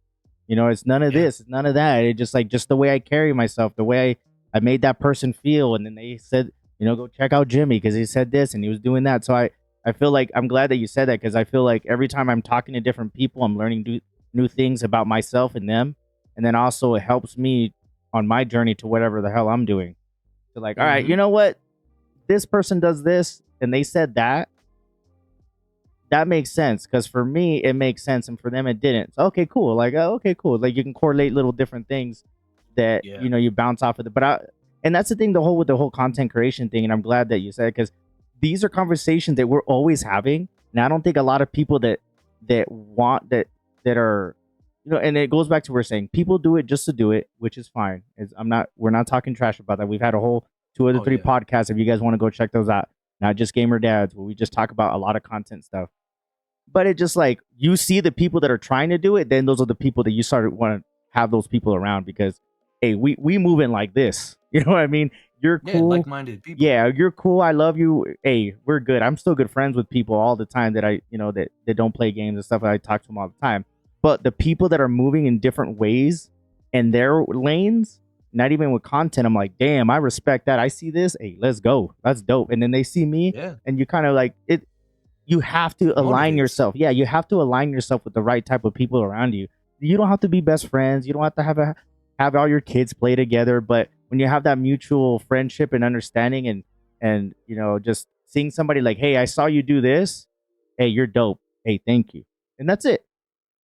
It's none of Yeah. this, it's none of that. It just like just the way I carry myself, the way I made that person feel. And then they said, go check out Jimmy because he said this and he was doing that. So I feel like I'm glad that you said that because I feel like every time I'm talking to different people, I'm learning new things about myself and them. And then also it helps me on my journey to whatever the hell I'm doing. So like, all right, Mm-hmm. you know what? This person does this and they said that. That makes sense because for me it makes sense and for them it didn't. So okay, cool. Like okay, cool. Like you can correlate little different things that Yeah. you bounce off of it. And that's the thing, the whole with the whole content creation thing. And I'm glad that you said because these are conversations that we're always having, and I don't think a lot of people that want that are and it goes back to what we're saying people do it just to do it, which is fine. We're not talking trash about that. We've had a whole two or Oh three yeah. podcasts if you guys want to go check those out. Not just gamer dads, where we just talk about a lot of content stuff. But it just like you see the people that are trying to do it, then those are the people that you start to want to have those people around because hey, we move in like this. You know what I mean? You're Yeah, cool. like-minded people. Yeah, you're cool. I love you. Hey, we're good. I'm still good friends with people all the time that that don't play games and stuff. I talk to them all the time. But the people that are moving in different ways in their lanes, not even with content, I'm like, damn, I respect that. I see this. Hey, let's go. That's dope. And then they see me, Yeah. and you kind of like it. You have to align Motivates. yourself. Yeah, you have to align yourself with the right type of people around you. You don't have to be best friends. You don't have to have all your kids play together. But when you have that mutual friendship and understanding, and just seeing somebody like, hey, I saw you do this. Hey, you're dope. Hey, thank you. And that's it.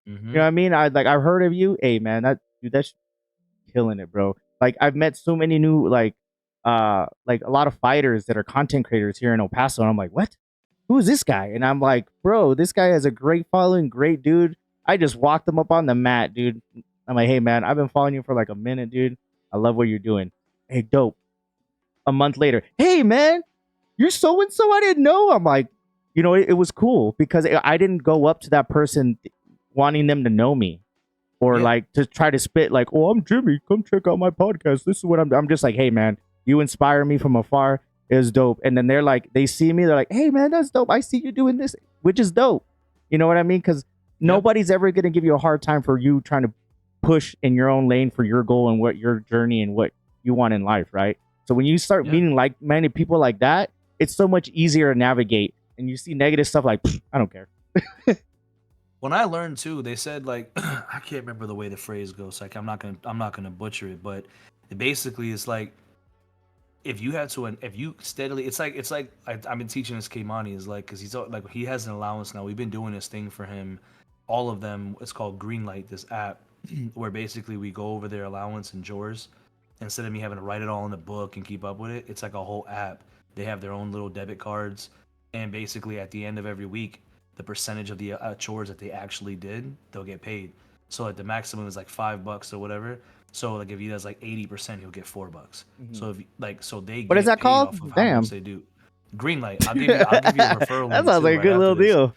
You know Mm-hmm. what I mean? I've heard of you. Hey, man, that's killing it, bro. Like I've met so many new like a lot of fighters that are content creators here in El Paso, and I'm like, what? Who is this guy? And I'm like, bro, this guy has a great following, great dude. I just walked him up on the mat, dude. I'm like, hey man, I've been following you for like a minute, dude. I love what you're doing. Hey, dope. A month later, hey man, you're so and so. I didn't know. I'm like, it was cool because I didn't go up to that person wanting them to know me or Yeah. like to try to spit like, oh, I'm Jimmy. Come check out my podcast. This is what I'm just like, hey man, you inspire me from afar. It's dope. And then they're like, they see me, they're like, hey man, that's dope. I see you doing this, which is dope. You know what I mean? Because Yeah. nobody's ever gonna give you a hard time for you trying to push in your own lane for your goal and what your journey and what you want in life, right? So when you start Yeah. meeting like-minded people like that, it's so much easier to navigate. And you see negative stuff like, I don't care. When I learned too, they said like I can't remember the way the phrase goes. Like I'm not gonna butcher it, but it basically it's like if you had to, if you steadily, it's like I've been teaching this Keimani is like because like he has an allowance now. We've been doing this thing for him, all of them. It's called Greenlight, this app, where basically we go over their allowance and chores instead of me having to write it all in the book and keep up with it. It's like a whole app. They have their own little debit cards, and basically at the end of every week, the percentage of the chores that they actually did, they'll get paid. So like the maximum is like $5 or whatever. So like if he does like 80%, he'll get $4. Mhm. So if like so they What is get that paid called? off of how much Damn. they do. Green light. I'll give you the That referral link sounds too like a right good after little this. deal.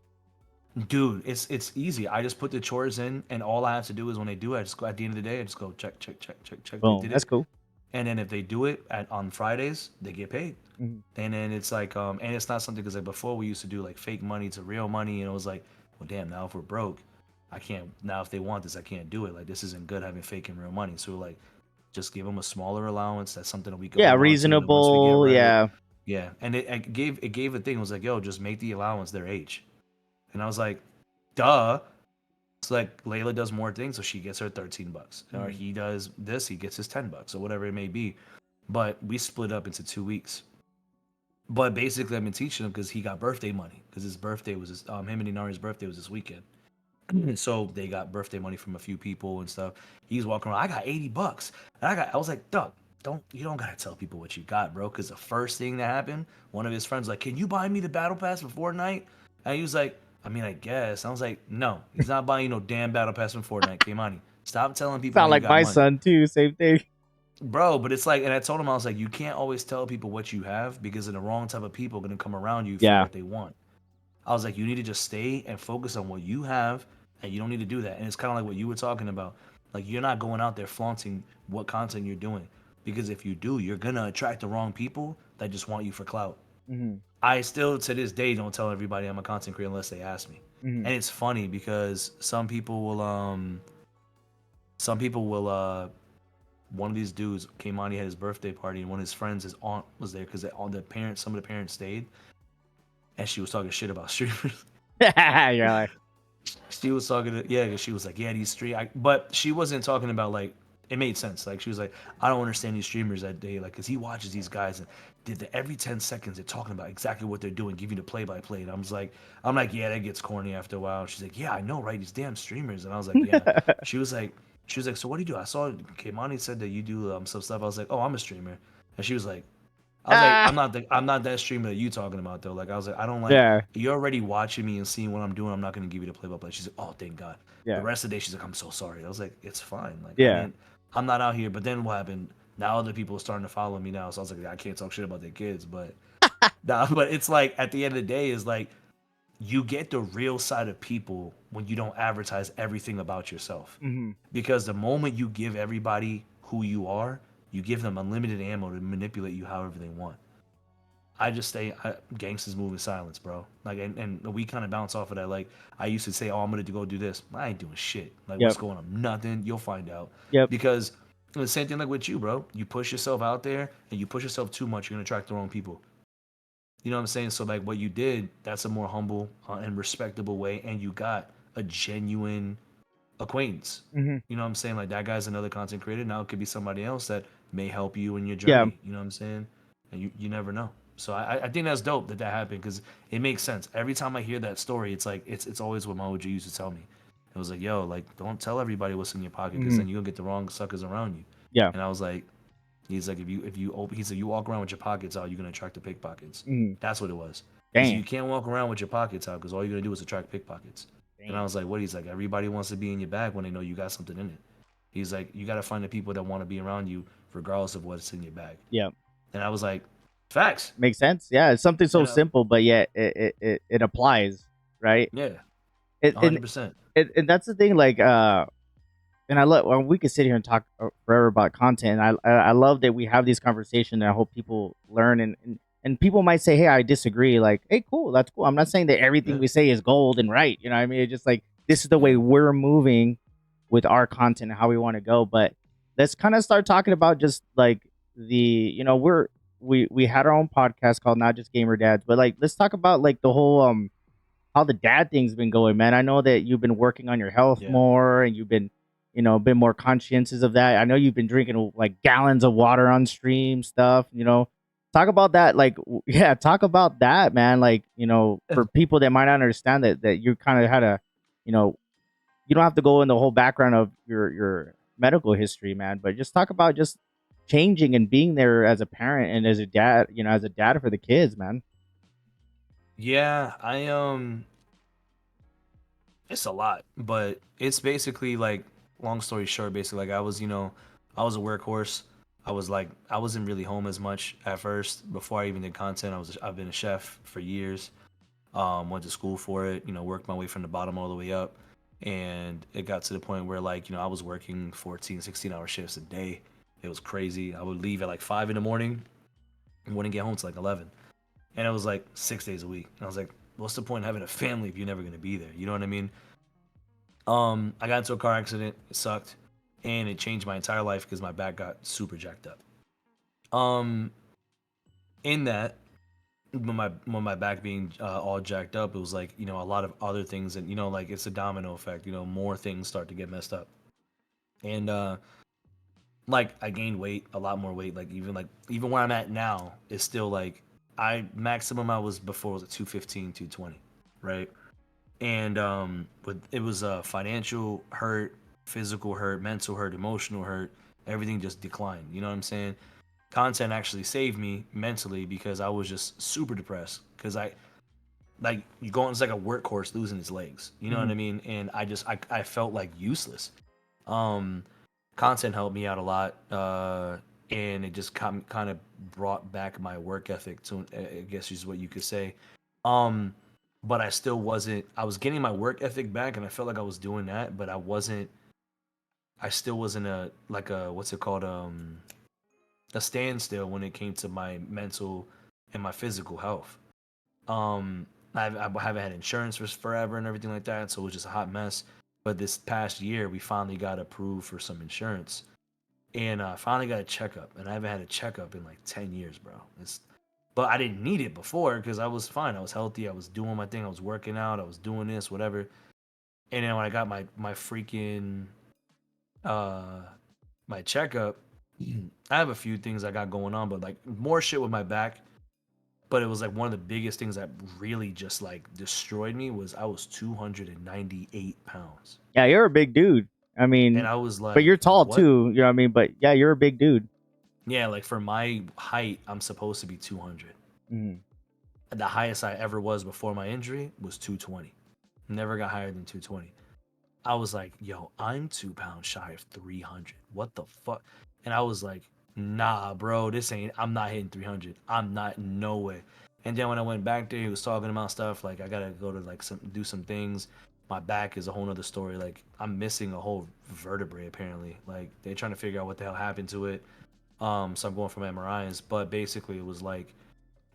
Dude, it's easy. I just put the chores in, and all I have to do is when they do it, I just go at the end of the day, I just go check, check, check, check, check. They Boom. did That's it, cool. and then if they do it on Fridays, they get paid. Mhm. And then it's like, and it's not something because like before we used to do like fake money to real money, and it was like, well, damn, now if we're broke, I can't. Now if they want this, I can't do it. Like this isn't good having fake and real money. So like, just give them a smaller allowance. That's something that we can Yeah, hold on to. And then once we get reasonable. right, Yeah. yeah. And it gave a thing. It was like, yo, just make the allowance their age. And I was like, duh. It's like Layla does more things, so she gets her $13, or Mhm. he does this, he gets his $10, or whatever it may be. But we split up into 2 weeks. But basically, I've been teaching him because he got birthday money because his birthday was him and Inari's birthday was this weekend. So they got birthday money from a few people and stuff. He's walking around. I got $80, and I was like, Doug, you don't gotta tell people what you got, bro. Because the first thing that happened, one of his friends was like, can you buy me the battle pass for Fortnite? And he was like, I mean, I guess. I was like, no, he's not buying you no damn battle pass from Fortnite. Kimani, stop telling people Sound when you like got my money, son too. Same thing. bro. But it's like, and I told him I was like, you can't always tell people what you have because the wrong type of people are gonna come around you for Yeah. what they want. I was like, you need to just stay and focus on what you have, and you don't need to do that. And it's kind of like what you were talking about. Like, you're not going out there flaunting what content you're doing. Because if you do, you're going to attract the wrong people that just want you for clout. Mhm. I still, to this day, don't tell everybody I'm a content creator unless they ask me. Mhm. And it's funny because one of these dudes came on, he had his birthday party, and one of his friends, his aunt was there because all the parents, some of the parents stayed, and she was talking shit about streamers. You're like, She was talking to, yeah, 'cause she was like, yeah, these stream, but she wasn't talking about like, it made sense. Like she was like, I don't understand these streamers that day, like, cause he watches these guys and every 10 seconds they're talking about exactly what they're doing, give you the play by play. And I'm like, yeah, that gets corny after a while. She's like, yeah, I know, right? These damn streamers. And I was like, yeah. She was like, so what do you do? I saw Kimani said that you do some stuff. I was like, oh, I'm a streamer. And she was like, I was like, ah, I'm not that streamer that you talking about though. Like I was like, I don't like yeah, you're already watching me and seeing what I'm doing. I'm not gonna give you the play by play. She's like, oh, thank God. The yeah, rest of the day, she's like, I'm so sorry. I was like, it's fine. Like I yeah. didn't, I'm not out here. But then what happened? Now other people are starting to follow me now. So I was like, I can't talk shit about their kids. But nah, but it's like at the end of the day, is like you get the real side of people when you don't advertise everything about yourself. Mhm. Because the moment you give everybody who you are, you give them unlimited ammo to manipulate you however they want. I just stay gangsters move in silence, bro. Like, and we kind of bounce off of that. Like, I used to say, oh, I'm gonna go do this. I ain't doing shit. Like, what's Yep. going on? Nothing. You'll find out. Yep. Because the same thing like with you, bro. You push yourself out there, and you push yourself too much, you're gonna attract the wrong people. You know what I'm saying? So like, what you did, that's a more humble and respectable way, and you got a genuine acquaintance. Mhm. You know what I'm saying? Like that guy's another content creator. Now it could be somebody else that may help you in your Yeah. journey. You know what I'm saying? And you never know. So I think that's dope that happened because it makes sense. Every time I hear that story, it's like it's always what my OG used to tell me. It was like, yo, like don't tell everybody what's in your pocket because Mhm. then you're gonna get the wrong suckers around you. Yeah. And I was like, he's like, he said you walk around with your pockets out, you're gonna attract the pickpockets. Mhm. That's what it was. He said Damn. you can't walk around with your pockets out because all you're gonna do is attract pickpockets. And I Damn. was like, what? He's like, everybody wants to be in your bag when they know you got something in it. He's like, you got to find the people that want to be around you regardless of what's in your bag. Yeah. And I was like, facts. Makes sense. Yeah. It's something so And simple, but yet it applies, right? yeah, It, and 100%. and that's the thing. Like, and I love. Well, we could sit here and talk forever about content. I love that we have these conversations. And I hope people learn and people might say, "Hey, I disagree." Like, "Hey, cool, that's cool." I'm not saying that everything Yeah, we say is gold and right. You know what I mean? It's just like this is the way yeah, we're moving with our content and how we want to go. But let's kind of start talking about just like the we had our own podcast called Not Just Gamer Dads, but like let's talk about like the whole how the dad thing's been going, man. I know that you've been working on your health yeah. more and you've been, been more conscientious of that. I know you've been drinking like gallons of water on stream stuff. Talk about that. Like, yeah, talk about that, man. Like, for people that might not understand that you kind of had a, you know, you don't have to go in the whole background of your medical history, man, but just talk about just changing and being there as a parent and as a dad, as a dad for the kids, man. Yeah, It's a lot, but it's basically like, long story short, basically like I was a workhorse. I wasn't really home as much at first. Before I even did content, I've been a chef for years. Went to school for it, worked my way from the bottom all the way up. And it got to the point where, like, I was working 14, 16-hour shifts a day. It was crazy. I would leave at like 5 in the morning and wouldn't get home till like 11. And it was like 6 days a week. And I was like, what's the point in having a family if you're never going to be there? You know what I mean? I got into a car accident. It sucked. And it changed my entire life because my back got super jacked up. Um, in that, when my back being all jacked up, it was like, a lot of other things, and like, it's a domino effect. More things start to get messed up, and like, I gained weight, a lot more weight. Like, even where I'm at now is still like, I maximum I was before was at 215, 220, right? And with it was financial hurt, physical hurt, mental hurt, emotional hurt. Everything just declined. You know what I'm saying? Content actually saved me mentally because I was just super depressed because I like you go on, it's like a workhorse losing its legs. You know what Mhm. I mean? And I felt like useless. Um, Content helped me out a lot, and it just kind of brought back my work ethic to, I guess is what you could say. Um, but I still wasn't. I was getting my work ethic back, and I felt like I was doing that, but I wasn't. I still wasn't a what's it called, a standstill when it came to my mental and my physical health. Um, I haven't had insurance for forever and everything like that, so it was just a hot mess. But this past year, we finally got approved for some insurance, and finally got a checkup. And I haven't had a checkup in like 10 years, bro. But I didn't need it before because I was fine. I was healthy. I was doing my thing. I was working out. I was doing this, whatever. And then when I got my freaking uh my checkup, I have a few things I got going on, but like more shit with my back. But it was like one of the biggest things that really just like destroyed me was I was 298 pounds. Yeah, you're a big dude. I And mean, I was but like, you're tall what? too. You know what I mean? But yeah, you're a big dude. Yeah, like for my height, I'm supposed to be 200. Mhm. The highest I ever was before my injury was 220. Never got higher than 220. I was like, yo, I'm 2 pounds shy of 300. What the fuck? And I was like, nah, bro, I'm not hitting 300. I'm not, no way. And then when I went back there, he was talking about stuff like I gotta go to like do some things. My back is a whole nother story. Like, I'm missing a whole vertebrae apparently. Like, they're trying to figure out what the hell happened to it. So I'm going from MRIs, but basically it was like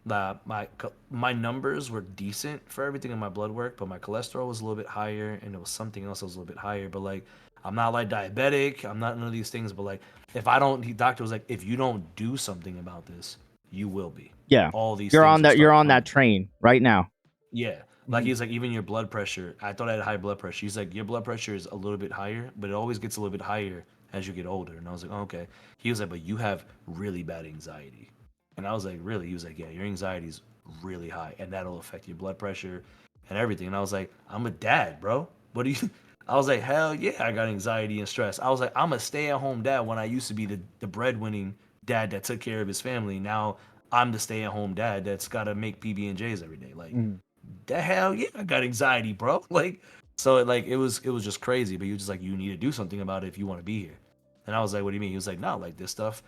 my numbers were decent for everything in my blood work, but my cholesterol was a little bit higher, and it was something else that was a little bit higher. But like, I'm not like diabetic, I'm not none of these things. But like, if I don't, the doctor was like, if you don't do something about this, you will be. Yeah, All these you're things on will that. You're start on that coming. train right now. Yeah. Like, Mhm. he's like, even your blood pressure. I thought I had high blood pressure. He's like, your blood pressure is a little bit higher, but it always gets a little bit higher as you get older. And I was like, oh, okay. He was like, but you have really bad anxiety. And I was like, really? He was like, yeah, your anxiety is really high, and that'll affect your blood pressure and everything. And I was like, I'm a dad, bro. What do you? I was like, hell yeah, I got anxiety and stress. I was like, I'm a stay-at-home dad when I used to be the breadwinning dad that took care of his family. Now I'm the stay-at-home dad that's got to make PB&Js every day. Like, Mhm. the hell yeah, I got anxiety, bro. Like, so it was just crazy. But he was just like, you need to do something about it if you want to be here. And I was like, what do you mean? He was like, no, like, this stuff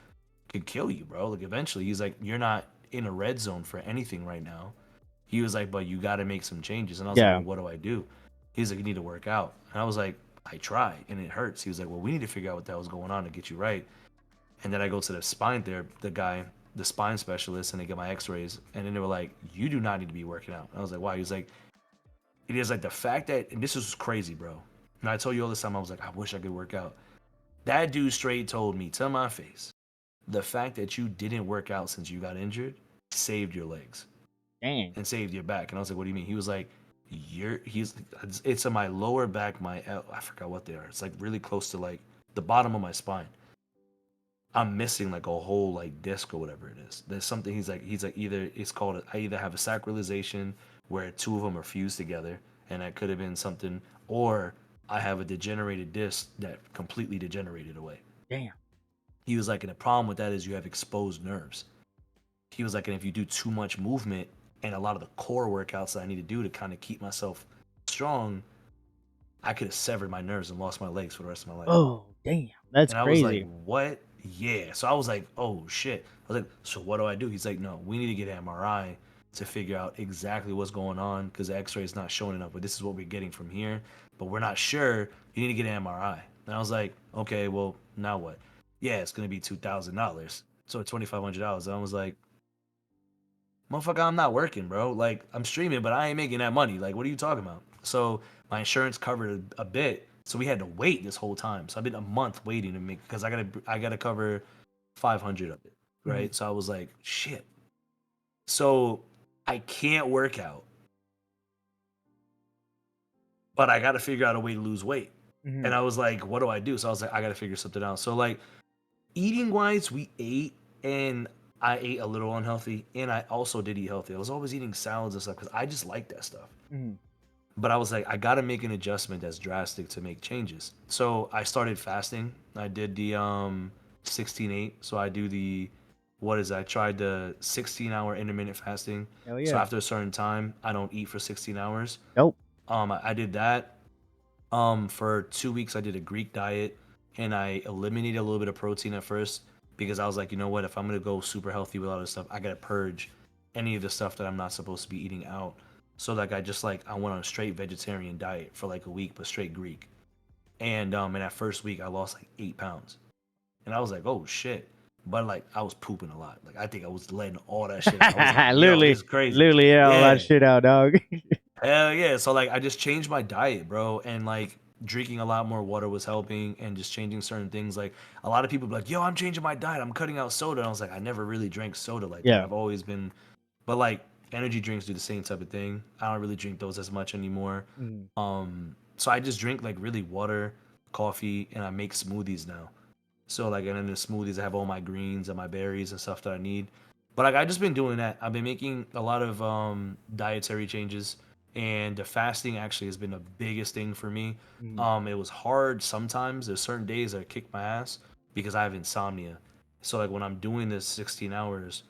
could kill you, bro. Like, eventually, he's like, you're not in a red zone for anything right now. He was like, but you got to make some changes. And I was like, Yeah, well, what do I do? He's like, you need to work out. And I was like, I try and it hurts. He was like, well, we need to figure out what the hell's going on to get you right. And then I go to the spine there, the spine specialist, and they get my x-rays. And then they were like, you do not need to be working out. And I was like, why? He was like, it is like the fact that, and this is crazy, bro. And I told you all this time, I was like, I wish I could work out. That dude straight told me to my face, the fact that you didn't work out since you got injured saved your legs dang, and saved your back. And I was like, what do you mean? He was like, it's in my lower back, I forgot what they are. It's like really close to like the bottom of my spine. I'm missing like a whole like disc or whatever it is. There's something he's like either it's called I either have a sacralization where two of them are fused together, and that could have been something, or I have a degenerated disc that completely degenerated away. damn. He was like, and the problem with that is you have exposed nerves. He was like, and if you do too much movement and a lot of the core workouts that I need to do to kind of keep myself strong, I could have severed my nerves and lost my legs for the rest of my life. Oh, damn. That's And I was like, crazy. what? Yeah. So I was like, oh shit. I was like, so what do I do? He's like, no, we need to get an MRI to figure out exactly what's going on because the X-ray is not showing enough. But this is what we're getting from here. But we're not sure. You need to get an MRI. And I was like, okay, well now what? Yeah, it's gonna be $2,000. So $2,500. And I was like, motherfucker, I'm not working, bro. Like I'm streaming, but I ain't making that money. Like, what are you talking about? So my insurance covered a bit, so we had to wait this whole time. So I've been a month waiting to make because I gotta cover 500 of it, Mhm, right? So I was like, shit. So I can't work out, but I gotta figure out a way to lose weight. mhm, And I was like, what do I do? So I was like, I gotta figure something out. So like eating wise, we ate and I ate a little unhealthy, and I also did eat healthy. I was always eating salads and stuff because I just like that stuff. mhm. But I was like, I gotta make an adjustment that's drastic to make changes. So I started fasting. I did the 16/8. So I do the what is it? I tried the 16-hour intermittent fasting. Hell So yeah. after a certain time, I don't eat for 16 hours. Dope. I did that. For 2 weeks I did a Greek diet and I eliminated a little bit of protein at first because I was like, you know what, if I'm gonna go super healthy with all this stuff, I gotta purge any of the stuff that I'm not supposed to be eating out. So like I went on a straight vegetarian diet for like a week, but straight Greek. And in that first week I lost like 8 pounds. And I was like, oh shit. But like I was pooping a lot. Like I think I was letting all that shit out. I was like, yo, this literally, is crazy. literally, yeah, all that Yeah. shit out, dog. Hell yeah. So like I just changed my diet, bro, and like drinking a lot more water was helping and just changing certain things. Like a lot of people be like, "Yo, I'm changing my diet. I'm cutting out soda." And I was like, I never really drank soda like that. Yeah. I've always been but like energy drinks do the same type of thing. I don't really drink those as much anymore. Mhm, So I just drink like really water, coffee, and I make smoothies now. So like, and in the smoothies, I have all my greens and my berries and stuff that I need. But like, I just been doing that. I've been making a lot of dietary changes, and the fasting actually has been the biggest thing for me. mhm, It was hard sometimes. There's certain days that I kick my ass because I have insomnia. So like when I'm doing this 16 hours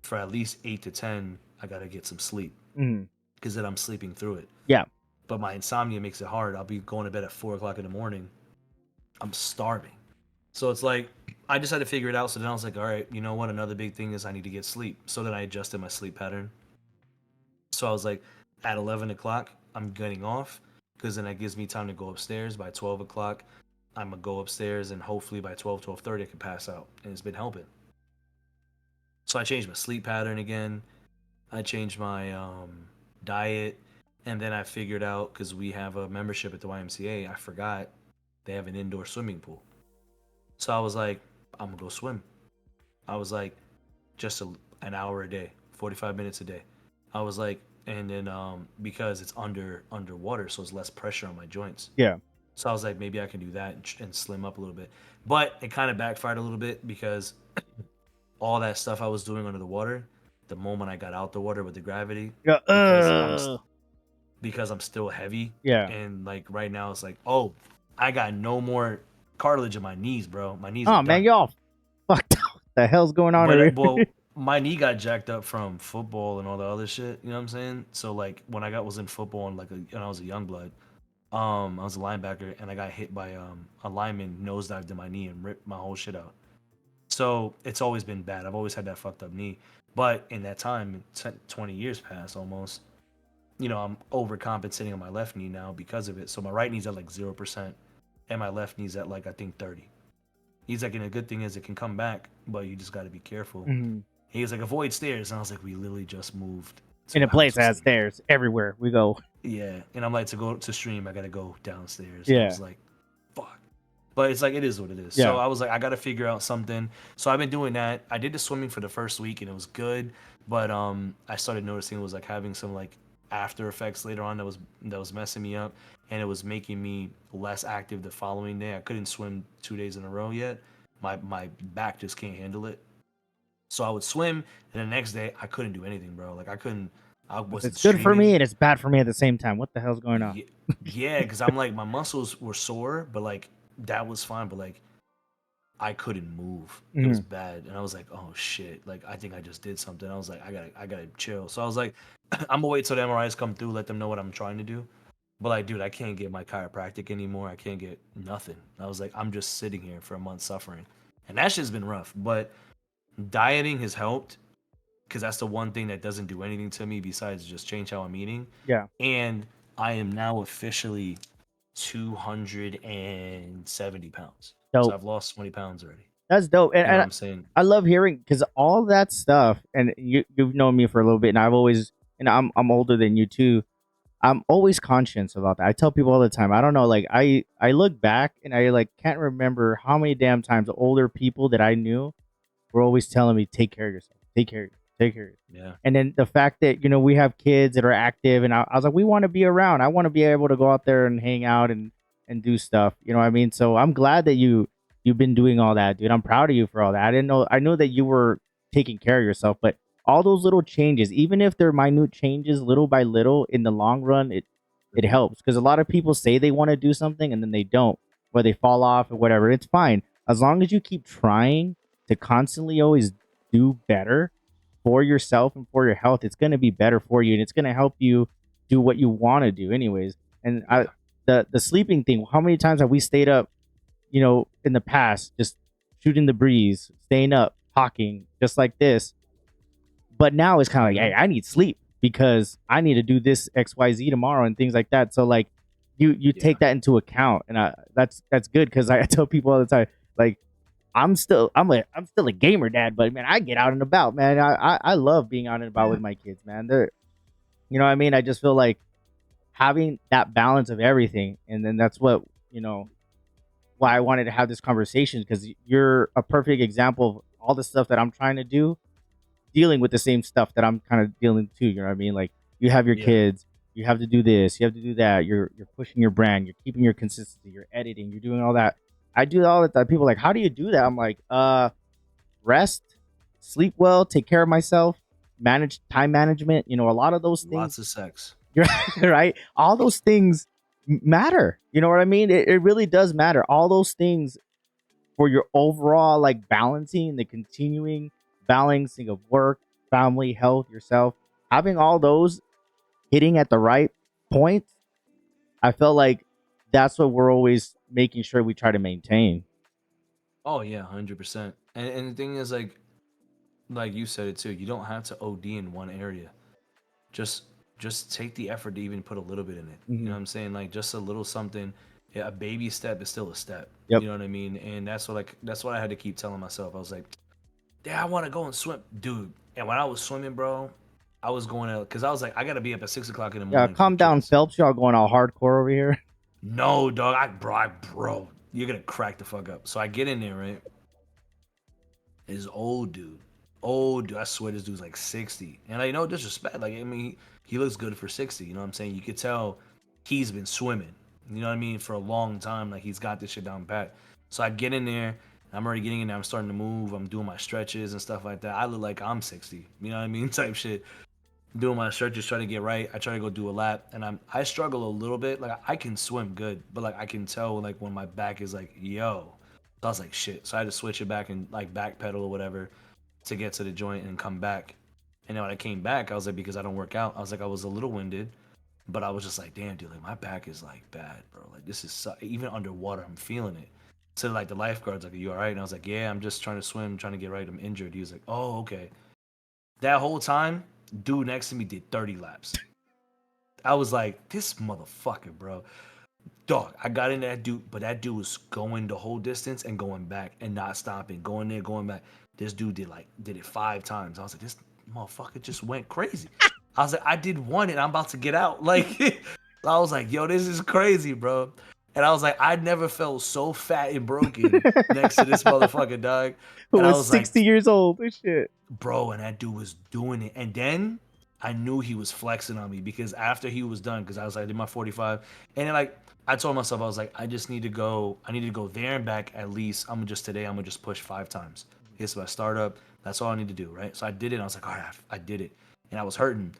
for at least 8 to 10, I gotta get some sleep mhm. because then I'm sleeping through it. Yeah. But my insomnia makes it hard. I'll be going to bed at 4 o'clock in the morning. I'm starving. So it's like I just had to figure it out. So then I was like, all right, you know what? Another big thing is I need to get sleep. So then I adjusted my sleep pattern. So I was like, at 11 o'clock, I'm getting off because then that gives me time to go upstairs. By 12 o'clock, I'm going to go upstairs and hopefully by 12:30, I can pass out. And it's been helping. So I changed my sleep pattern again. I changed my diet. And then I figured out because we have a membership at the YMCA, I forgot they have an indoor swimming pool. So I was like, I'm going to go swim. I was like, just an hour a day, 45 minutes a day. I was like, and then because it's underwater, so it's less pressure on my joints. Yeah. So I was like, maybe I can do that and slim up a little bit. But it kind of backfired a little bit because all that stuff I was doing under the water, the moment I got out the water with the gravity, Yeah. because I'm still heavy, Yeah. and like right now it's like, oh, I got no more cartilage in my knees, bro. My knees are Oh man, done. y'all fucked up. What the hell's going on over But here? well, my knee got jacked up from football and all the other shit. You know what I'm saying? So like when I got was in football and when I was a young blood, I was a linebacker and I got hit by a lineman nosedived in my knee and ripped my whole shit out. So it's always been bad. I've always had that fucked up knee. But in that time, 20 years passed almost. I'm overcompensating on my left knee now because of it. So my right knee's at like 0%, and my left knee's at like I think 30. He's like, and a good thing is it can come back, but you just got to be careful. Mhm. He was like, avoid stairs. And I was like, we literally just moved to In a a house place with that has stairs. stairs everywhere we go. Yeah. And I'm like, to go to stream, I got to go downstairs. And I Yeah. was like, fuck. But it's like, it is what it is. So Yeah. I was like, I got to figure out something. So I've been doing that. I did the swimming for the first week and it was good. But I started noticing it was like having some like after effects later on that was messing me up. And it was making me less active the following day. I couldn't swim 2 days in a row yet. My back just can't handle it. So I would swim, and the next day I couldn't do anything, bro. Like I couldn't, I wasn't It's good for me streaming. and it's bad for me at the same time. What the hell's going on? Yeah, yeah, because I'm like my muscles were sore, but like that was fine. But like I couldn't move. It was Mhm. bad, and I was like, oh shit. Like I think I just did something. I was like, I gotta chill. So I was like, I'm gonna wait till the MRIs come through, let them know what I'm trying to do. But like, dude, I can't get my chiropractic anymore. I can't get nothing. I was like, I'm just sitting here for a month suffering, and that shit's been rough. But dieting has helped because that's the one thing that doesn't do anything to me besides just change how I'm eating. Yeah. And I am now officially 270 pounds. So Dope. I've lost 20 pounds already. That's dope. And, You know what and I'm saying? I love hearing because all that stuff, and you've known me for a little bit, and I've always, and I'm older than you too. I'm always conscious about that. I tell people all the time. I don't know, like I look back and I like can't remember how many damn times older people that I knew were always telling me, take care of yourself, take care of yourself, take care of yourself. Yeah. And then the fact that, we have kids that are active, and I was like, we want to be around. I want to be able to go out there and hang out and do stuff. You know what I mean? So I'm glad that you've been doing all that, dude. I'm proud of you for all that. I know that you were taking care of yourself, but all those little changes, even if they're minute changes, little by little, in the long run, it Mhm. helps because a lot of people say they want to do something and then they don't, or they fall off or whatever. It's fine as long as you keep trying to constantly always do better for yourself and for your health. It's going to be better for you, and it's going to help you do what you want to do anyways. And Yeah. the sleeping thing, how many times have we stayed up, in the past, just shooting the breeze, staying up, talking just like this? But now it's kind of like, Hmm. hey, I need sleep because I need to do this XYZ tomorrow and things like that. So like you Yeah. take that into account, and that's good because I tell people all the time, like, I'm still a gamer dad, but man, I get out and about, man. I love being out and about with my kids, man. They're, you know what I mean? I just feel like having that balance of everything, and then that's what, why I wanted to have this conversation, because you're a perfect example of all the stuff that I'm trying to do, dealing with the same stuff that I'm kind of dealing too. You know what I mean? Like, you have your Yeah. kids, you have to do this, you have to do that. You're pushing your brand, you're keeping your consistency, you're editing, you're doing all that. I do all the time. People are like, how do you do that? I'm like, rest, sleep well, take care of myself, manage time management. A lot of those things, Lots of sex. you're right. All those things matter. You know what I mean? It really does matter. All those things for your overall, like, balancing, the continuing balancing of work, family, health, yourself, having all those hitting at the right points. I felt like that's what we're always making sure we try to maintain. Oh yeah, 100%. And the thing is, like you said it too, you don't have to OD in one area. Just just take the effort to even put a little bit in it. You know Hmm. what I'm saying? Like just a little something. Yeah, a baby step is still a step. Yep. You know what I mean? And that's what I had to keep telling myself. I was like, "Dad, I want to go and swim, dude." And when I was swimming, bro, I was going to because I was like, I gotta be up at 6 o'clock in the Yeah, morning for the calm down, kids. Phelps. Y'all going all hardcore over here. No, dog, bro, you're gonna crack the fuck up. So I get in there, right? This old dude. I swear this dude's like 60, and like no disrespect, like I mean he looks good for 60. You know what I'm saying? You could tell he's been swimming. You know what I mean for a long time. Like he's got this shit down pat. So I get in there. I'm already getting in there. I'm starting to move. I'm doing my stretches and stuff like that. I look like I'm 60. You know what I mean? Type shit. Doing my stretches, trying to get right. I try to go do a lap, and I struggle a little bit. Like I can swim good, but like I can tell like when my back is like yo. So I was like shit. So I had to switch it back and like backpedal or whatever to get to the joint and come back. And then when I came back, I was like, because I don't work out, I was like, I was a little winded, but I was just like, damn, dude, like my back is like bad, bro. Like this is even underwater, I'm feeling it. So like the lifeguard's like, are you all right? And I was like, yeah, I'm just trying to swim, trying to get right. I'm injured. He was like, oh, okay. That whole time, dude next to me did 30 laps. I was like, this motherfucker, bro. Dog, I got in that dude, but that dude was going the whole distance and going back and not stopping, going there, going back. This dude did it 5 times. I was like, this motherfucker just went crazy. I was like, I did one and I'm about to get out. Like, I was like, yo, this is crazy, bro. And I was like, I never felt so fat and broken next to this motherfucker, dog. Who And I was was like, 60 years old? This shit. bro, and that dude was doing it. And then I knew he was flexing on me because after he was done, because I was like, I did my 45, and then like I told myself, I was like, I just need to go. I need to go there and back at least. I'm gonna just push 5 times. Here's my startup. That's all I need to do, right? So I did it. And I was like, all right, I did it, and I was hurting.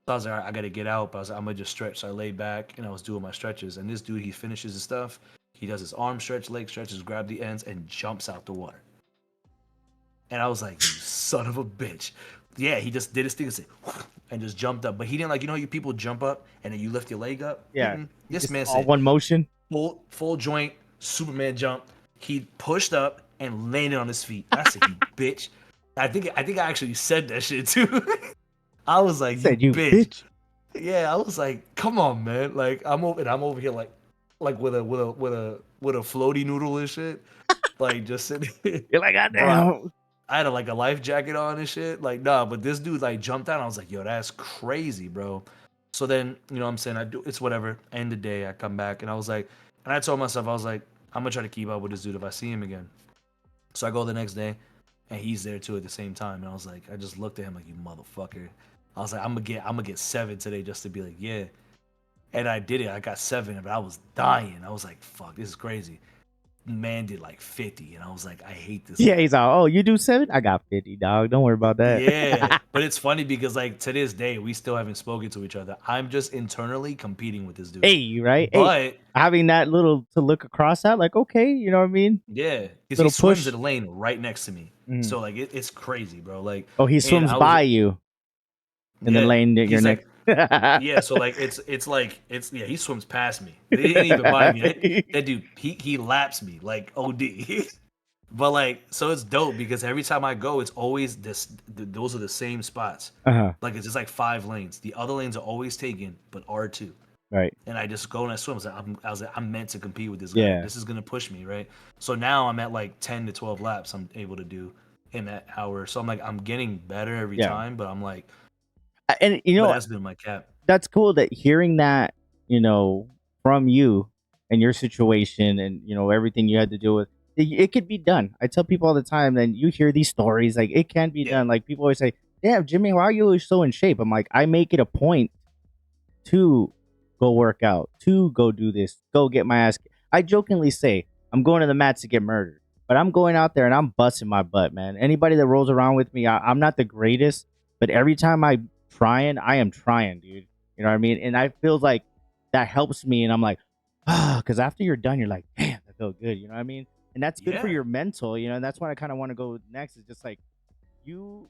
So I was like, all right, I gotta get out. But I was like, I'm gonna just stretch. So I laid back and I was doing my stretches. And this dude, he finishes his stuff. He does his arm stretch, leg stretches, grab the ends, and jumps out the water. And I was like, you son of a bitch. Yeah, he just did his thing and said, and just jumped up. But he didn't like, you know, how you people jump up and then you lift your leg up. Yeah, he This just man all said one motion. full joint Superman jump. He pushed up and landed on his feet. I said, "You bitch." I think I actually said that shit too. I was He like, "You said, "You bitch." bitch." Yeah, I was like, "Come on, man." Like I'm over here like with a floaty noodle and shit. Like just sitting, You're like, God bro. damn. I had like a life jacket on and shit. Like, nah, but this dude like jumped out. I was like, yo, that's crazy, bro. So then, you know what I'm saying? I do it's whatever. End of the day, I come back and I was like, and I told myself, I was like, I'm gonna try to keep up with this dude if I see him again. So I go the next day and he's there too at the same time. And I was like, I just looked at him like, you motherfucker. I was like, I'm gonna get 7 today just to be like, yeah. And I did it. I got 7, but I was dying. I was like, fuck, this is crazy. Man did like 50, and I was like, I hate this Yeah, guy. he's like, "Oh, you do 7? I got 50, dog. Don't worry about that." Yeah, but it's funny because like to this day we still haven't spoken to each other. I'm just internally competing with this dude. Hey, right? Hey, But having that little to look across at, like, okay, you know what I mean? yeah, because he Little swims in push. a lane right next to me. Mhm. So like it's crazy, bro. Like, Oh, he and swims I was by you in the yeah, lane that you're he's next. like yeah. So like it's like it's yeah. He swims past me. He didn't even buy me. That dude he laps me like OD. But like, so it's dope because every time I go, it's always those are the same spots. Uh-huh. Like it's just like 5 lanes. The other lanes are always taken, but R2. Right. And I just go and I swim. I was like, I'm meant to compete with this guy. Yeah. This is gonna push me, right? So now I'm at like 10 to 12 laps. I'm able to do in that hour. So I'm like, I'm getting better every Yeah. time. But I'm like, And but that's been my cap. that's cool that hearing that, from you and your situation and everything you had to deal with, it could be done. I tell people all the time, and you hear these stories, like it can be Yeah, done. Like people always say, "Damn, Jimmy, why are you always so in shape?" I'm like, I make it a point to go work out, to go do this, go get my ass. I jokingly say I'm going to the mats to get murdered, but I'm going out there and I'm busting my butt, man. Anybody that rolls around with me, I'm not the greatest, but every time I am trying, dude. You know what I mean? And I feel like that helps me, and I'm like, because after you're done, you're like, damn, that felt good. You know what I mean? And that's good for yeah, your mental, and that's what I kind of want to go next. Is just like you